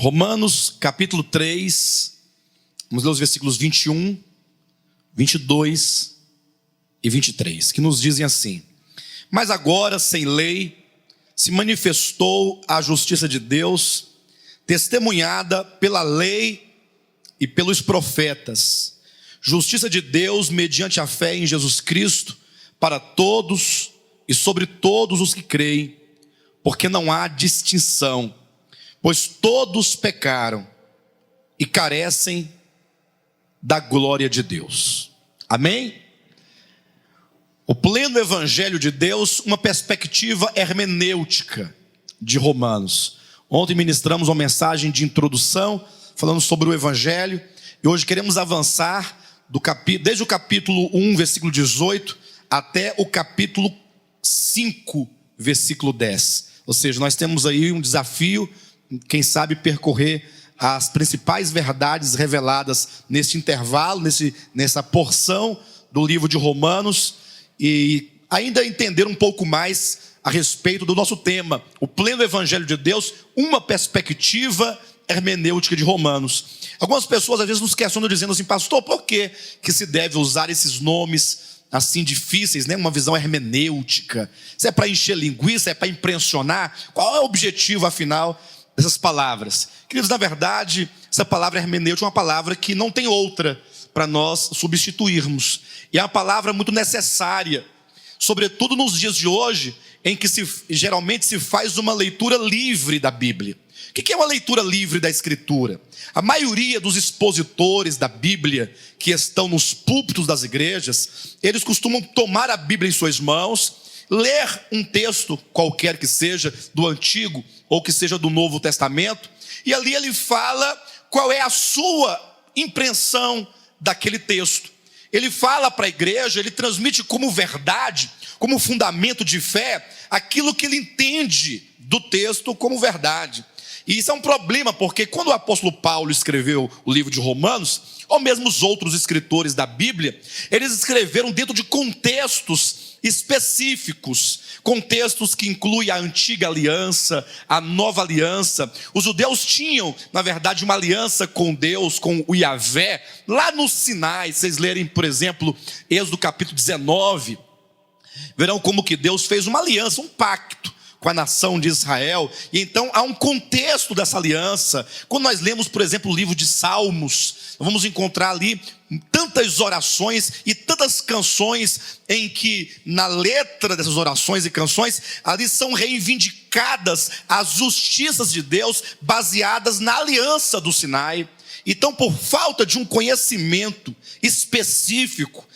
Romanos capítulo 3, vamos ler os versículos 21, 22 e 23, que nos dizem assim: mas agora, sem lei, se manifestou a justiça de Deus, testemunhada pela lei e pelos profetas, justiça de Deus mediante a fé em Jesus Cristo, para todos e sobre todos os que creem, porque não há distinção, pois todos pecaram e carecem da glória de Deus. Amém? O pleno evangelho de Deus, uma perspectiva hermenêutica de Romanos. Ontem ministramos uma mensagem de introdução, falando sobre o evangelho, e hoje queremos avançar desde o capítulo 1, versículo 18, até o capítulo 5, versículo 10. Ou seja, nós temos aí um desafio, quem sabe percorrer as principais verdades reveladas nesse intervalo, nessa porção do livro de Romanos, e ainda entender um pouco mais a respeito do nosso tema, o pleno evangelho de Deus, uma perspectiva hermenêutica de Romanos. Algumas pessoas às vezes nos questionam dizendo assim: pastor, por que se deve usar esses nomes assim difíceis, né? Uma visão hermenêutica? Se é para encher linguiça, é para impressionar? Qual é o objetivo afinal dessas palavras? Queridos, na verdade, essa palavra hermenêutica é uma palavra que não tem outra para nós substituirmos, e é uma palavra muito necessária, sobretudo nos dias de hoje, em que geralmente se faz uma leitura livre da Bíblia. O que é uma leitura livre da Escritura? A maioria dos expositores da Bíblia que estão nos púlpitos das igrejas, eles costumam tomar a Bíblia em suas mãos, ler um texto qualquer que seja do Antigo ou que seja do Novo Testamento, e ali ele fala qual é a sua impressão daquele texto. Ele fala para a igreja, ele transmite como verdade, como fundamento de fé, aquilo que ele entende do texto como verdade. E isso é um problema, porque quando o apóstolo Paulo escreveu o livro de Romanos, ou mesmo os outros escritores da Bíblia, eles escreveram dentro de contextos específicos, contextos que incluem a antiga aliança, a nova aliança. Os judeus tinham, na verdade, uma aliança com Deus, com o Yahvé, lá no Sinai. Vocês lerem, por exemplo, Êxodo capítulo 19, verão como que Deus fez uma aliança, um pacto com a nação de Israel. E então há um contexto dessa aliança. Quando nós lemos, por exemplo, o livro de Salmos, vamos encontrar ali tantas orações e tantas canções em que na letra dessas orações e canções ali são reivindicadas as justiças de Deus baseadas na aliança do Sinai. Então, por falta de um conhecimento específico,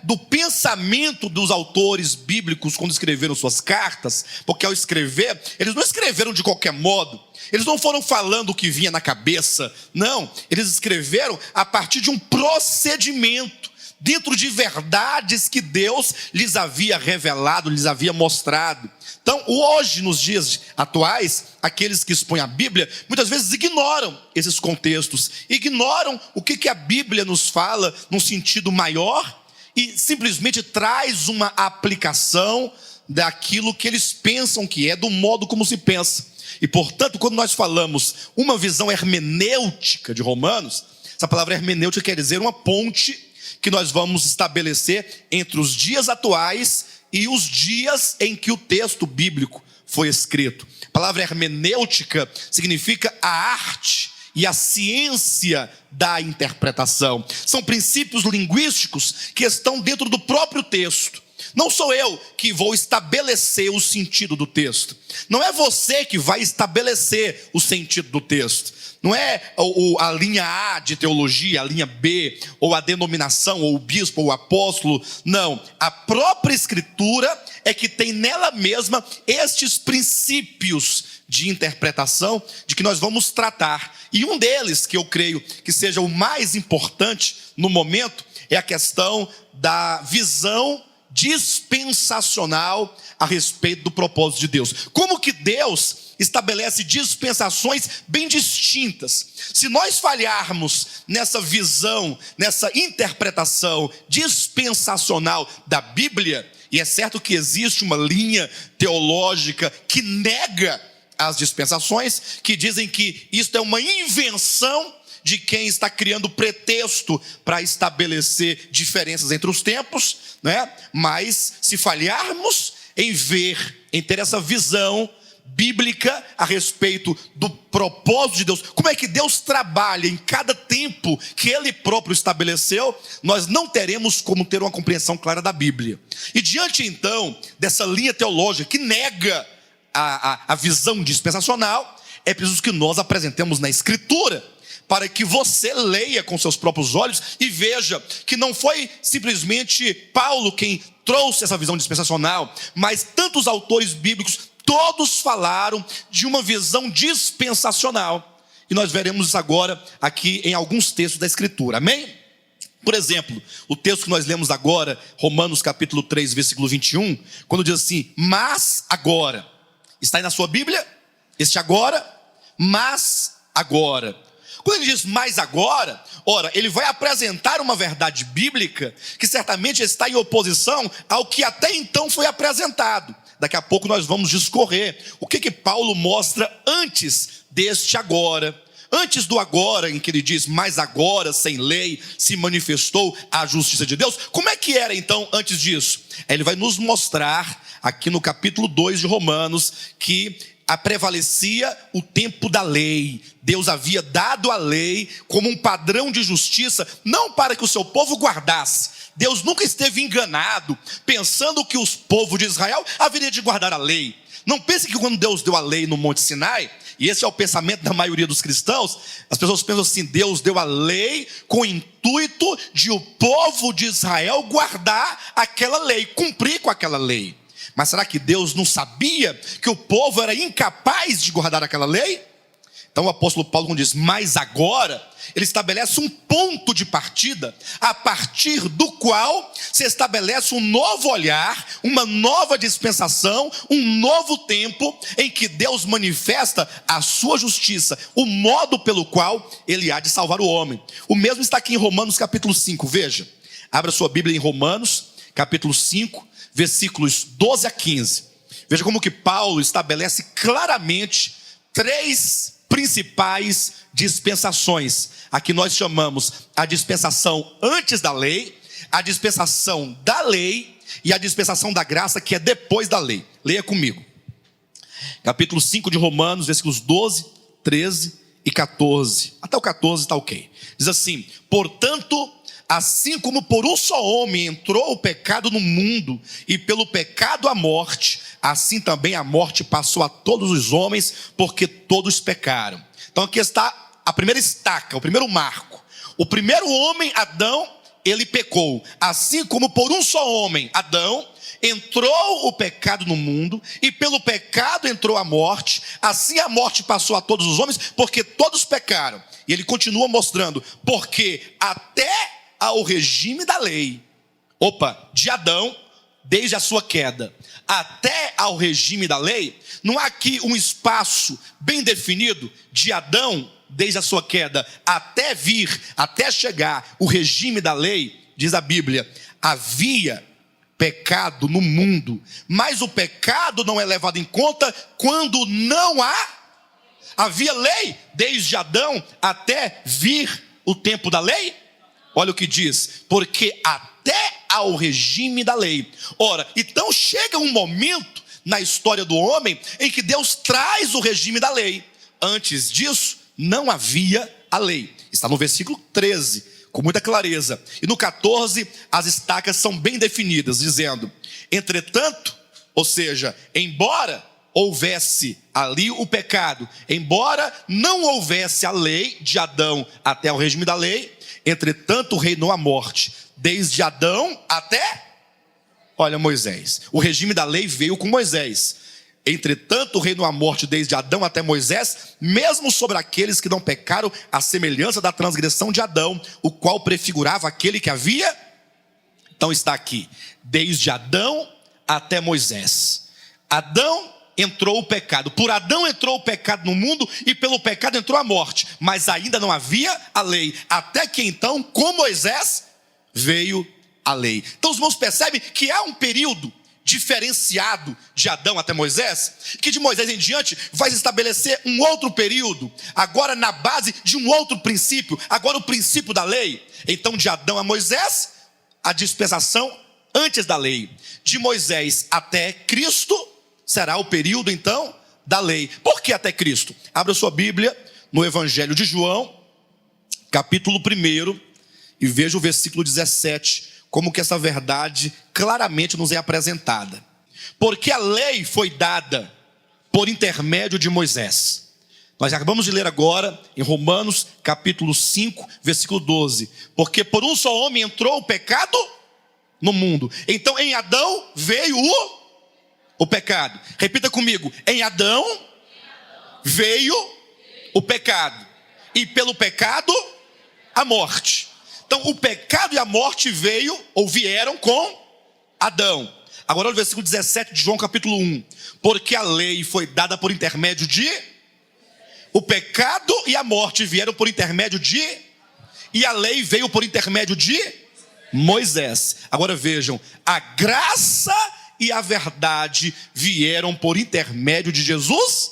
do pensamento dos autores bíblicos quando escreveram suas cartas, porque ao escrever, eles não escreveram de qualquer modo, eles não foram falando o que vinha na cabeça, não, eles escreveram a partir de um procedimento, dentro de verdades que Deus lhes havia revelado, lhes havia mostrado. Então, hoje, nos dias atuais, aqueles que expõem a Bíblia, muitas vezes ignoram esses contextos, ignoram o que a Bíblia nos fala num sentido maior, e simplesmente traz uma aplicação daquilo que eles pensam que é, do modo como se pensa. E portanto, quando nós falamos uma visão hermenêutica de Romanos, essa palavra hermenêutica quer dizer uma ponte que nós vamos estabelecer entre os dias atuais e os dias em que o texto bíblico foi escrito. A palavra hermenêutica significa a arte e a ciência da interpretação. São princípios linguísticos que estão dentro do próprio texto. Não sou eu que vou estabelecer o sentido do texto. Não é você que vai estabelecer o sentido do texto. Não é a linha A de teologia, a linha B, ou a denominação, ou o bispo, ou o apóstolo. Não, a própria Escritura é que tem nela mesma estes princípios de interpretação de que nós vamos tratar. E um deles, que eu creio que seja o mais importante no momento, é a questão da visão dispensacional a respeito do propósito de Deus. Como que Deus estabelece dispensações bem distintas? Se nós falharmos nessa visão, nessa interpretação dispensacional da Bíblia, e é certo que existe uma linha teológica que nega as dispensações, que dizem que isto é uma invenção de quem está criando pretexto para estabelecer diferenças entre os tempos, né? Mas se falharmos em ver, em ter essa visão bíblica a respeito do propósito de Deus, como é que Deus trabalha em cada tempo que Ele próprio estabeleceu, nós não teremos como ter uma compreensão clara da Bíblia. E diante então dessa linha teológica que nega a visão dispensacional, é preciso que nós apresentemos na Escritura, para que você leia com seus próprios olhos e veja que não foi simplesmente Paulo quem trouxe essa visão dispensacional, mas tantos autores bíblicos, todos falaram de uma visão dispensacional. E nós veremos isso agora aqui em alguns textos da Escritura, amém? Por exemplo, o texto que nós lemos agora, Romanos capítulo 3, versículo 21, quando diz assim, mas agora, está aí na sua Bíblia? Este agora, mas agora. Quando ele diz mais agora, ora, ele vai apresentar uma verdade bíblica que certamente está em oposição ao que até então foi apresentado. Daqui a pouco nós vamos discorrer o que Paulo mostra antes deste agora. Antes do agora, em que ele diz, mas agora, sem lei, se manifestou a justiça de Deus. Como é que era então antes disso? Ele vai nos mostrar aqui no capítulo 2 de Romanos que prevalecia o tempo da lei. Deus havia dado a lei como um padrão de justiça, não para que o seu povo guardasse. Deus nunca esteve enganado, pensando que os povos de Israel haveriam de guardar a lei. Não pense que quando Deus deu a lei no Monte Sinai, e esse é o pensamento da maioria dos cristãos, as pessoas pensam assim, Deus deu a lei com o intuito de o povo de Israel guardar aquela lei, cumprir com aquela lei. Mas será que Deus não sabia que o povo era incapaz de guardar aquela lei? Então o apóstolo Paulo, quando diz, mas agora, ele estabelece um ponto de partida, a partir do qual se estabelece um novo olhar, uma nova dispensação, um novo tempo, em que Deus manifesta a sua justiça, o modo pelo qual ele há de salvar o homem. O mesmo está aqui em Romanos capítulo 5, veja, abra sua Bíblia em Romanos, capítulo 5, versículos 12 a 15. Veja como que Paulo estabelece claramente três principais dispensações. Aqui nós chamamos a dispensação antes da lei, a dispensação da lei e a dispensação da graça, que é depois da lei. Leia comigo. Capítulo 5 de Romanos, versículos 12, 13 e 14. Até o 14 está ok. Diz assim, portanto, assim como por um só homem entrou o pecado no mundo, e pelo pecado a morte, assim também a morte passou a todos os homens, porque todos pecaram. Então aqui está a primeira estaca, o primeiro marco. O primeiro homem, Adão, ele pecou. Assim como por um só homem, Adão, entrou o pecado no mundo, e pelo pecado entrou a morte, assim a morte passou a todos os homens, porque todos pecaram. E ele continua mostrando, porque até ao regime da lei, de Adão, desde a sua queda, até ao regime da lei, não há aqui um espaço bem definido de Adão, desde a sua queda, até chegar o regime da lei, diz a Bíblia, havia pecado no mundo, mas o pecado não é levado em conta quando não havia lei, desde Adão até vir o tempo da lei. Olha o que diz, porque até ao regime da lei. Ora, então chega um momento na história do homem em que Deus traz o regime da lei. Antes disso, não havia a lei. Está no versículo 13, com muita clareza. E no 14, as estacas são bem definidas, dizendo, entretanto, ou seja, embora houvesse ali o pecado, embora não houvesse a lei de Adão até o regime da lei, entretanto reinou a morte, desde Adão até, Moisés. O regime da lei veio com Moisés. Entretanto reinou a morte desde Adão até Moisés, mesmo sobre aqueles que não pecaram, à semelhança da transgressão de Adão, o qual prefigurava aquele que havia. Então está aqui, desde Adão até Moisés. Adão entrou o pecado, por Adão entrou o pecado no mundo, e pelo pecado entrou a morte, mas ainda não havia a lei, até que então com Moisés veio a lei. Então os irmãos percebem que há um período diferenciado de Adão até Moisés, que de Moisés em diante vai se estabelecer um outro período, agora na base de um outro princípio, agora o princípio da lei. Então de Adão a Moisés, a dispensação antes da lei. De Moisés até Cristo será o período então da lei. Por que até Cristo? Abra sua Bíblia no Evangelho de João, capítulo 1, e veja o versículo 17, como que essa verdade claramente nos é apresentada. Porque a lei foi dada por intermédio de Moisés. Nós acabamos de ler agora em Romanos capítulo 5, versículo 12. Porque por um só homem entrou o pecado no mundo. Então em Adão veio o pecado. Repita comigo: em Adão veio o pecado. E pelo pecado a morte. Então o pecado e a morte vieram com Adão. Agora olha o versículo 17 de João capítulo 1. Porque a lei foi dada por intermédio de... O pecado e a morte vieram por intermédio de... E a lei veio por intermédio de Moisés. Agora vejam, a graça e a verdade vieram por intermédio de Jesus.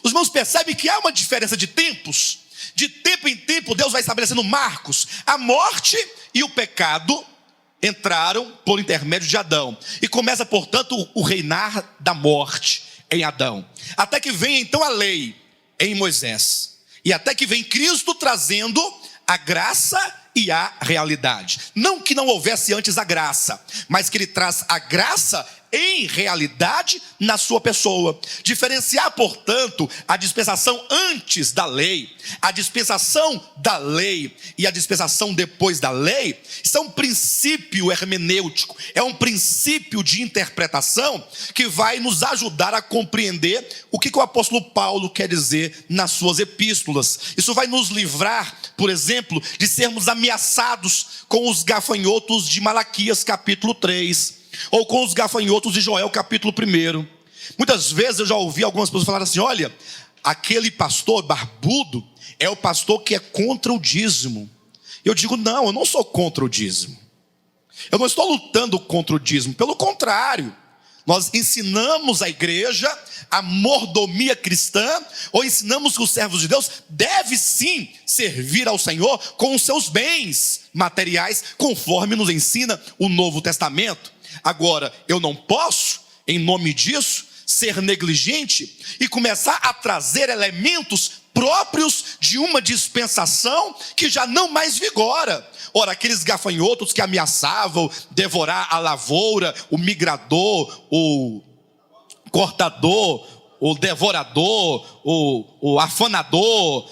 Os irmãos percebem que há uma diferença de tempos. De tempo em tempo Deus vai estabelecendo marcos. A morte e o pecado entraram por intermédio de Adão. E começa, portanto, o reinar da morte em Adão. Até que vem então a lei em Moisés. E até que vem Cristo trazendo a graça e a realidade. Não que não houvesse antes a graça, mas que ele traz a graça em realidade na sua pessoa. Diferenciar, portanto, a dispensação antes da lei, a dispensação da lei e a dispensação depois da lei, isso é um princípio hermenêutico, é um princípio de interpretação que vai nos ajudar a compreender o que o apóstolo Paulo quer dizer nas suas epístolas. Isso vai nos livrar, por exemplo, de sermos ameaçados com os gafanhotos de Malaquias capítulo 3, ou com os gafanhotos de Joel capítulo 1. Muitas vezes eu já ouvi algumas pessoas falar assim: olha, aquele pastor barbudo é o pastor que é contra o dízimo. Eu digo: não, eu não sou contra o dízimo. Eu não estou lutando contra o dízimo. Pelo contrário, nós ensinamos a igreja a mordomia cristã, ou ensinamos que os servos de Deus devem sim servir ao Senhor com os seus bens materiais, conforme nos ensina o Novo Testamento. Agora, eu não posso, em nome disso, ser negligente e começar a trazer elementos próprios de uma dispensação que já não mais vigora. Ora, aqueles gafanhotos que ameaçavam devorar a lavoura, o migrador, o cortador, o devorador, o afanador,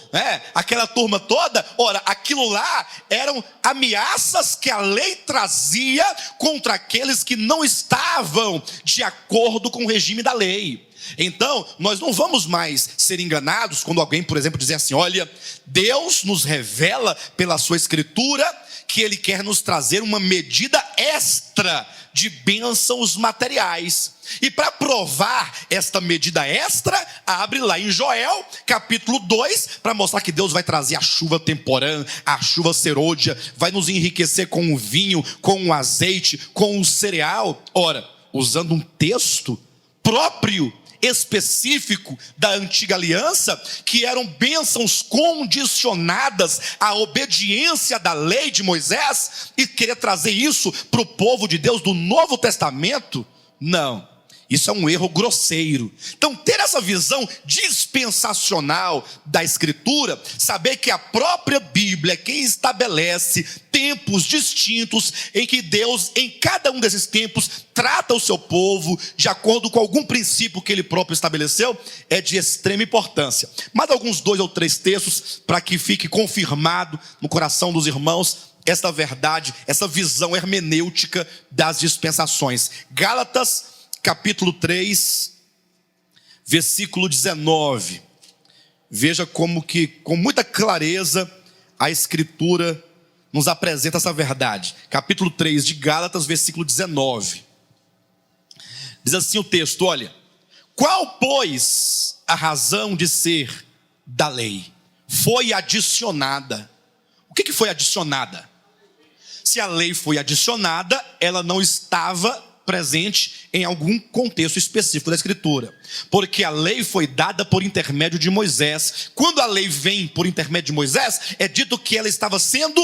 aquela turma toda, ora, aquilo lá eram ameaças que a lei trazia contra aqueles que não estavam de acordo com o regime da lei. Então, nós não vamos mais ser enganados quando alguém, por exemplo, dizer assim: olha, Deus nos revela pela sua escritura que Ele quer nos trazer uma medida extra de bênçãos materiais. E para provar esta medida extra, abre lá em Joel capítulo 2, para mostrar que Deus vai trazer a chuva temporã, a chuva serôdia, vai nos enriquecer com o vinho, com o azeite, com o cereal. Ora, usando um texto próprio, específico da antiga aliança, que eram bênçãos condicionadas à obediência da lei de Moisés, e querer trazer isso para o povo de Deus do Novo Testamento, não. Isso é um erro grosseiro. Então, ter essa visão dispensacional da Escritura, saber que a própria Bíblia é quem estabelece tempos distintos em que Deus, em cada um desses tempos, trata o seu povo de acordo com algum princípio que Ele próprio estabeleceu, é de extrema importância. Mais alguns 2 ou 3 textos para que fique confirmado no coração dos irmãos esta verdade, essa visão hermenêutica das dispensações. Gálatas capítulo 3, versículo 19. Veja como que, com muita clareza, a Escritura nos apresenta essa verdade. Capítulo 3 de Gálatas, versículo 19. Diz assim o texto: olha, qual, pois, a razão de ser da lei? Foi adicionada. O que foi adicionada? Se a lei foi adicionada, ela não estava presente em algum contexto específico da Escritura. Porque a lei foi dada por intermédio de Moisés. Quando a lei vem por intermédio de Moisés, é dito que ela estava sendo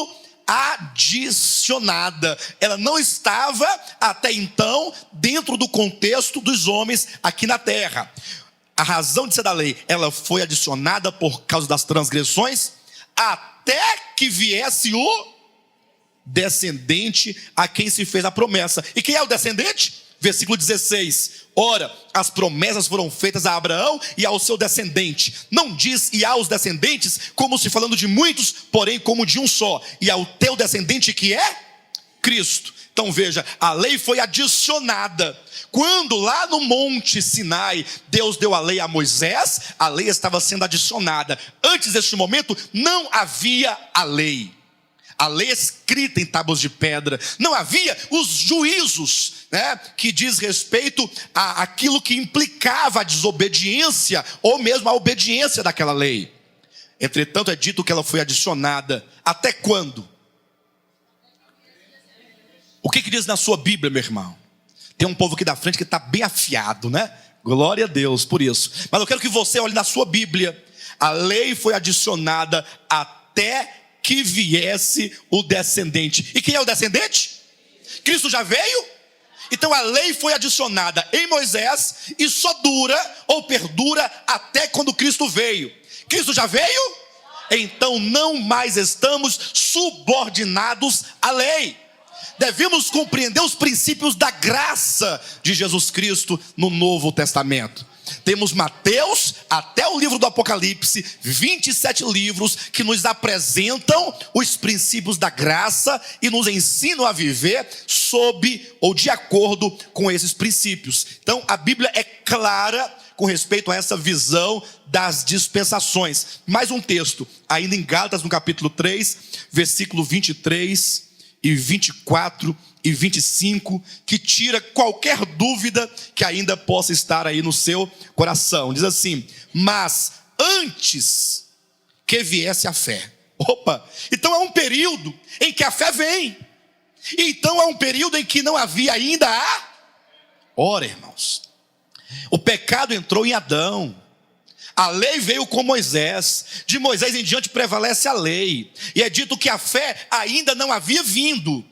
adicionada. Ela não estava até então dentro do contexto dos homens aqui na terra. A razão de ser da lei, ela foi adicionada por causa das transgressões, até que viesse o descendente a quem se fez a promessa. E quem é o descendente? Versículo 16. Ora, as promessas foram feitas a Abraão e ao seu descendente. Não diz e aos descendentes, como se falando de muitos, porém como de um só. E ao teu descendente, que é Cristo. Então veja, a lei foi adicionada. Quando lá no Monte Sinai, Deus deu a lei a Moisés, a lei estava sendo adicionada. Antes deste momento, não havia a lei. A lei escrita em tábuas de pedra. Não havia os juízos, né, que diz respeito a aquilo que implicava a desobediência ou mesmo a obediência daquela lei. Entretanto, é dito que ela foi adicionada. Até quando? O que diz na sua Bíblia, meu irmão? Tem um povo aqui da frente que está bem afiado, né? Glória a Deus por isso. Mas eu quero que você olhe na sua Bíblia. A lei foi adicionada até que viesse o descendente. E quem é o descendente? Cristo já veio? Então a lei foi adicionada em Moisés e só dura ou perdura até quando Cristo veio. Cristo já veio? Então não mais estamos subordinados à lei. Devemos compreender os princípios da graça de Jesus Cristo no Novo Testamento. Temos Mateus até o livro do Apocalipse, 27 livros que nos apresentam os princípios da graça e nos ensinam a viver sob ou de acordo com esses princípios. Então a Bíblia é clara com respeito a essa visão das dispensações. Mais um texto, ainda em Gálatas no capítulo 3, versículo 23 e 24 e 25, que tira qualquer dúvida que ainda possa estar aí no seu coração. Diz assim: mas antes que viesse a fé. Opa, então é um período em que a fé vem. Então é um período em que não havia ainda a... Ora, irmãos, o pecado entrou em Adão. A lei veio com Moisés. De Moisés em diante prevalece a lei. E é dito que a fé ainda não havia vindo.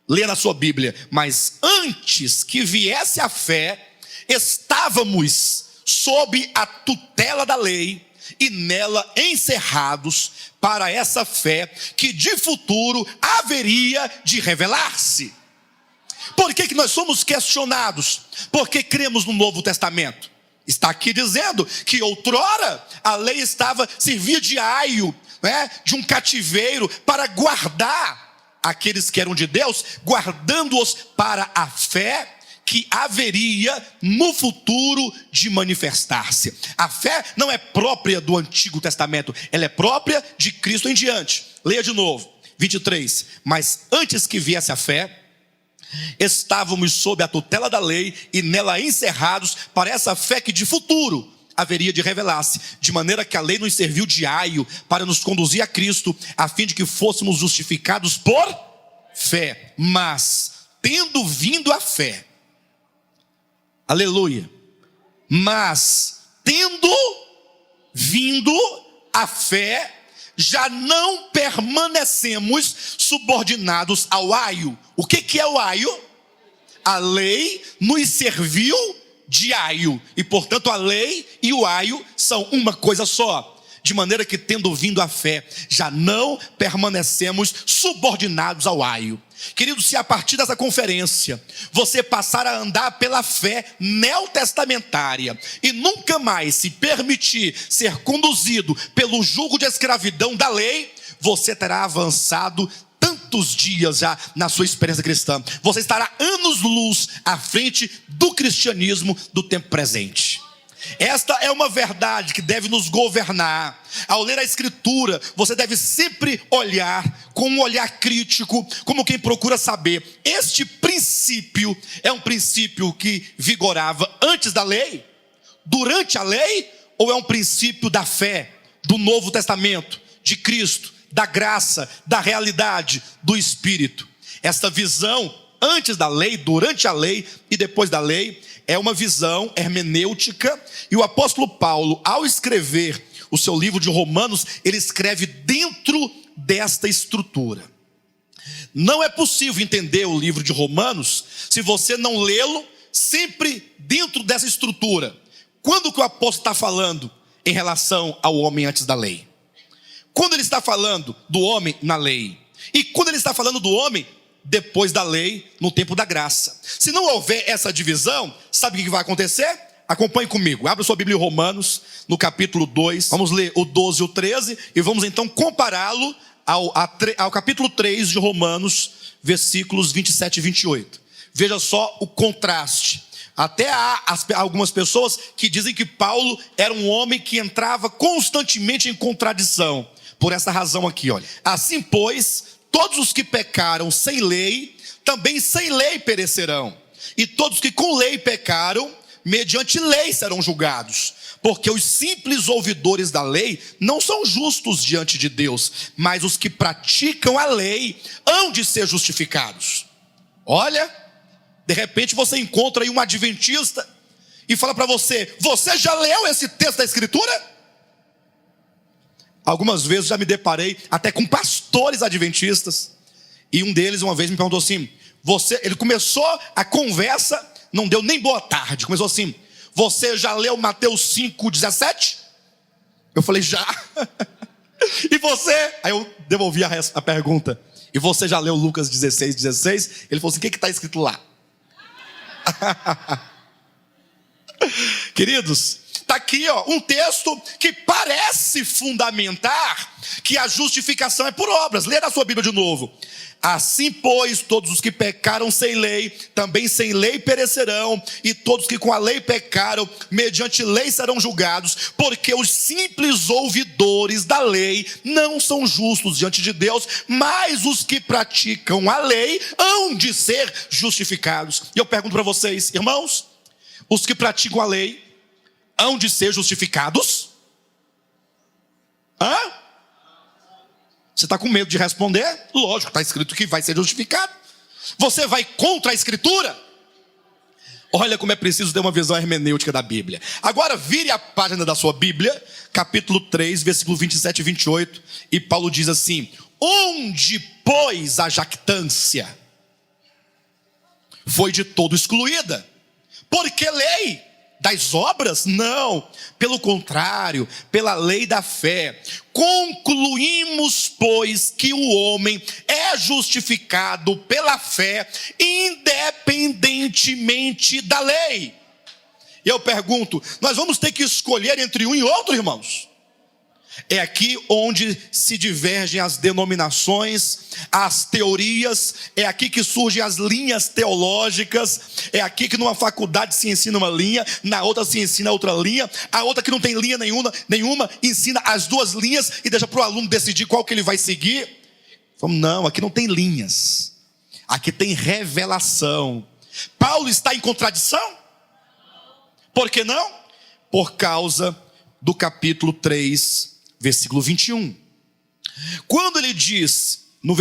Lê na sua Bíblia. Mas antes que viesse a fé, estávamos sob a tutela da lei e nela encerrados para essa fé que de futuro haveria de revelar-se. Por que nós somos questionados? Porque cremos no Novo Testamento. Está aqui dizendo que outrora a lei servia de aio, né, de um cativeiro para guardar aqueles que eram de Deus, guardando-os para a fé que haveria no futuro de manifestar-se. A fé não é própria do Antigo Testamento, ela é própria de Cristo em diante. Leia de novo, 23. Mas antes que viesse a fé, estávamos sob a tutela da lei e nela encerrados para essa fé que de futuro haveria de revelar-se, de maneira que a lei nos serviu de aio para nos conduzir a Cristo, a fim de que fôssemos justificados por fé. Mas tendo vindo a fé, aleluia, mas tendo vindo a fé, já não permanecemos subordinados ao aio. O que é o aio? A lei nos serviu de aio, e portanto a lei e o aio são uma coisa só. De maneira que, tendo vindo a fé, já não permanecemos subordinados ao aio. Querido, se a partir dessa conferência você passar a andar pela fé neotestamentária e nunca mais se permitir ser conduzido pelo jugo de escravidão da lei, você terá avançado tantos dias já na sua experiência cristã. Você estará anos-luz à frente do cristianismo do tempo presente. Esta é uma verdade que deve nos governar. Ao ler a Escritura, você deve sempre olhar com um olhar crítico, como quem procura saber: este princípio é um princípio que vigorava antes da lei, durante a lei, ou é um princípio da fé, do Novo Testamento, de Cristo, da graça, da realidade, do Espírito? Esta visão antes da lei, durante a lei e depois da lei, é uma visão hermenêutica. E o apóstolo Paulo, ao escrever o seu livro de Romanos, ele escreve dentro desta estrutura. Não é possível entender o livro de Romanos se você não lê-lo sempre dentro dessa estrutura. Quando que o apóstolo está falando em relação ao homem antes da lei? Quando ele está falando do homem na lei? E quando ele está falando do homem depois da lei, no tempo da graça? Se não houver essa divisão, sabe o que vai acontecer? Acompanhe comigo, abra sua Bíblia em Romanos, no capítulo 2, vamos ler o 12 e o 13, e vamos então compará-lo ao capítulo 3 de Romanos, versículos 27 e 28. Veja só o contraste. Até há algumas pessoas que dizem que Paulo era um homem que entrava constantemente em contradição. Por essa razão aqui, olha. Assim, pois, todos os que pecaram sem lei, também sem lei perecerão. E todos que com lei pecaram, mediante lei serão julgados. Porque os simples ouvidores da lei não são justos diante de Deus, mas os que praticam a lei hão de ser justificados. Olha, de repente você encontra aí um adventista e fala para você: você já leu esse texto da Escritura? Algumas vezes já me deparei até com pastores adventistas, e um deles uma vez me perguntou assim: ele começou a conversa, não deu nem boa tarde, começou assim: você já leu Mateus 5,17? Eu falei: já. E você? Aí eu devolvi a pergunta: e você já leu Lucas 16,16? Ele falou assim: o que está escrito lá? Queridos, está aqui um texto que parece fundamentar que a justificação é por obras. Lê na sua Bíblia de novo. Assim, pois, todos os que pecaram sem lei, também sem lei perecerão, e todos que com a lei pecaram, mediante lei serão julgados, porque os simples ouvidores da lei não são justos diante de Deus, mas os que praticam a lei hão de ser justificados. E eu pergunto para vocês, irmãos, os que praticam a lei hão de ser justificados? Você está com medo de responder? Lógico, está escrito que vai ser justificado. Você vai contra a Escritura? Olha como é preciso ter uma visão hermenêutica da Bíblia. Agora vire a página da sua Bíblia, capítulo 3, versículo 27 e 28. E Paulo diz assim: onde, pois, a jactância foi de todo excluída? Porque lei das obras? Não, pelo contrário, pela lei da fé. Concluímos, pois, que o homem é justificado pela fé, independentemente da lei. E eu pergunto: nós vamos ter que escolher entre um e outro, irmãos? É aqui onde se divergem as denominações, as teorias, é aqui que surgem as linhas teológicas, é aqui que numa faculdade se ensina uma linha, na outra se ensina outra linha, a outra que não tem linha nenhuma ensina as duas linhas e deixa para o aluno decidir qual que ele vai seguir. Não, aqui não tem linhas, aqui tem revelação. Paulo está em contradição? Por que não? Por causa do capítulo 3, versículo 21. Quando ele diz no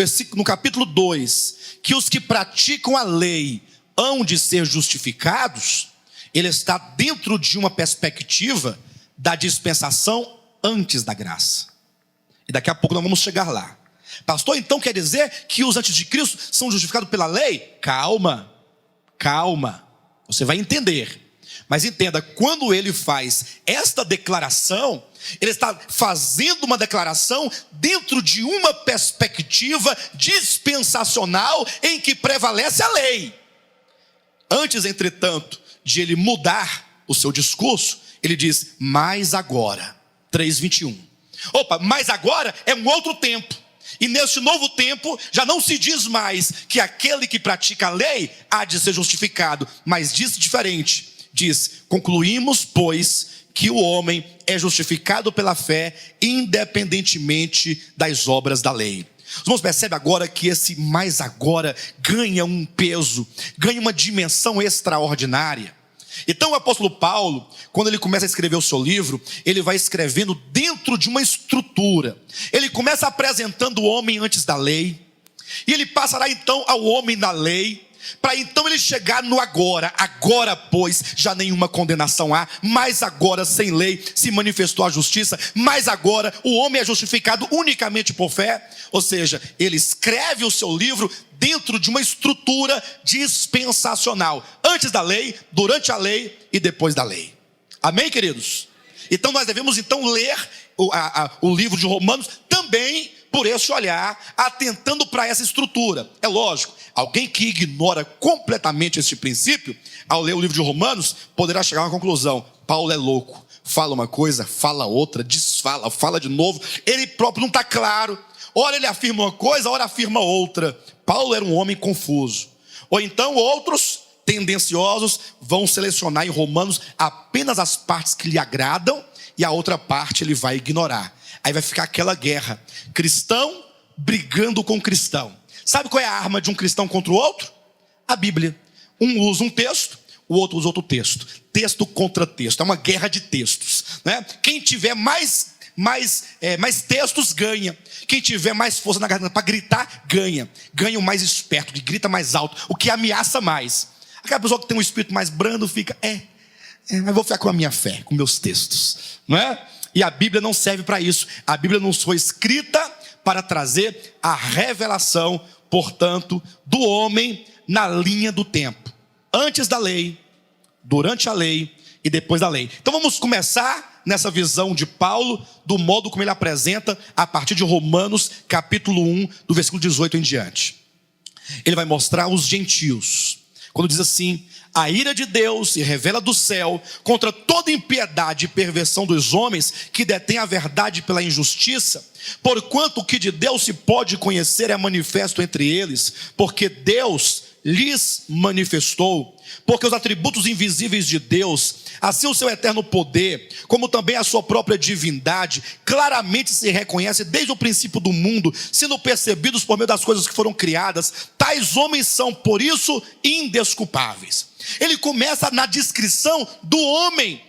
capítulo 2 que os que praticam a lei hão de ser justificados, ele está dentro de uma perspectiva da dispensação antes da graça. E daqui a pouco nós vamos chegar lá. Pastor, então quer dizer que os antes de Cristo são justificados pela lei? Calma, você vai entender. Mas entenda, quando ele faz esta declaração, ele está fazendo uma declaração dentro de uma perspectiva dispensacional em que prevalece a lei. Antes, entretanto, de ele mudar o seu discurso, ele diz: mas agora, 3:21. Mas agora é um outro tempo. E neste novo tempo, já não se diz mais que aquele que pratica a lei há de ser justificado, mas diz diferente. Diz: concluímos, pois, que o homem é justificado pela fé, independentemente das obras da lei. Os irmãos percebem agora que esse mais agora ganha um peso, ganha uma dimensão extraordinária. Então o apóstolo Paulo, quando ele começa a escrever o seu livro, ele vai escrevendo dentro de uma estrutura. Ele começa apresentando o homem antes da lei, e ele passará então ao homem da lei. para então ele chegar no agora. Agora, pois, já nenhuma condenação há, mas agora sem lei se manifestou a justiça, mas agora o homem é justificado unicamente por fé. Ou seja, ele escreve o seu livro dentro de uma estrutura dispensacional, antes da lei, durante a lei e depois da lei. Amém, queridos? Então nós devemos ler o livro de Romanos também por esse olhar, atentando para essa estrutura. É lógico, alguém que ignora completamente esse princípio, ao ler o livro de Romanos, poderá chegar a uma conclusão: Paulo é louco, fala uma coisa, fala outra, desfala, fala de novo, ele próprio não está claro, ora ele afirma uma coisa, ora afirma outra. Paulo era um homem confuso. Ou então outros tendenciosos vão selecionar em Romanos apenas as partes que lhe agradam, e a outra parte ele vai ignorar. Aí vai ficar aquela guerra, cristão brigando com cristão. Sabe qual é a arma de um cristão contra o outro? A Bíblia. Um usa um texto, o outro usa outro texto. Texto contra texto, é uma guerra de textos, né? Quem tiver mais textos ganha. Quem tiver mais força na garganta para gritar, ganha. Ganha o mais esperto, que grita mais alto, o que ameaça mais. Aquela pessoa que tem um espírito mais brando fica, mas vou ficar com a minha fé, com meus textos, não é? E a Bíblia não serve para isso. A Bíblia não foi escrita para trazer a revelação, portanto, do homem na linha do tempo, antes da lei, durante a lei e depois da lei. Então vamos começar nessa visão de Paulo, do modo como ele apresenta a partir de Romanos capítulo 1, do versículo 18 em diante. Ele vai mostrar os gentios, quando diz assim: a ira de Deus se revela do céu contra toda impiedade e perversão dos homens que detêm a verdade pela injustiça, porquanto o que de Deus se pode conhecer é manifesto entre eles, porque Deus lhes manifestou. Porque os atributos invisíveis de Deus, assim o seu eterno poder, como também a sua própria divindade, claramente se reconhece desde o princípio do mundo, sendo percebidos por meio das coisas que foram criadas. Tais homens são, por isso, indesculpáveis. Ele começa na descrição do homem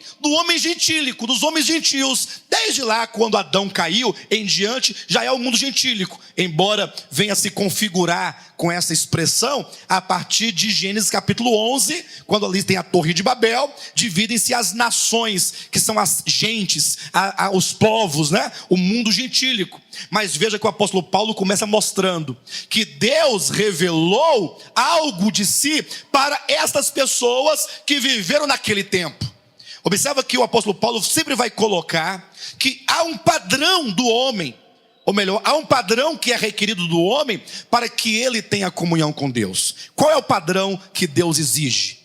gentílico, dos homens gentios. Desde lá, quando Adão caiu em diante, já é o mundo gentílico, embora venha se configurar com essa expressão a partir de Gênesis capítulo 11, quando ali tem a Torre de Babel, dividem-se as nações, que são as gentes, os povos, né? O mundo gentílico. Mas veja que o apóstolo Paulo começa mostrando que Deus revelou algo de si para estas pessoas que viveram naquele tempo. Observa que o apóstolo Paulo sempre vai colocar que há um padrão do homem, ou melhor, há um padrão que é requerido do homem para que ele tenha comunhão com Deus. Qual é o padrão que Deus exige?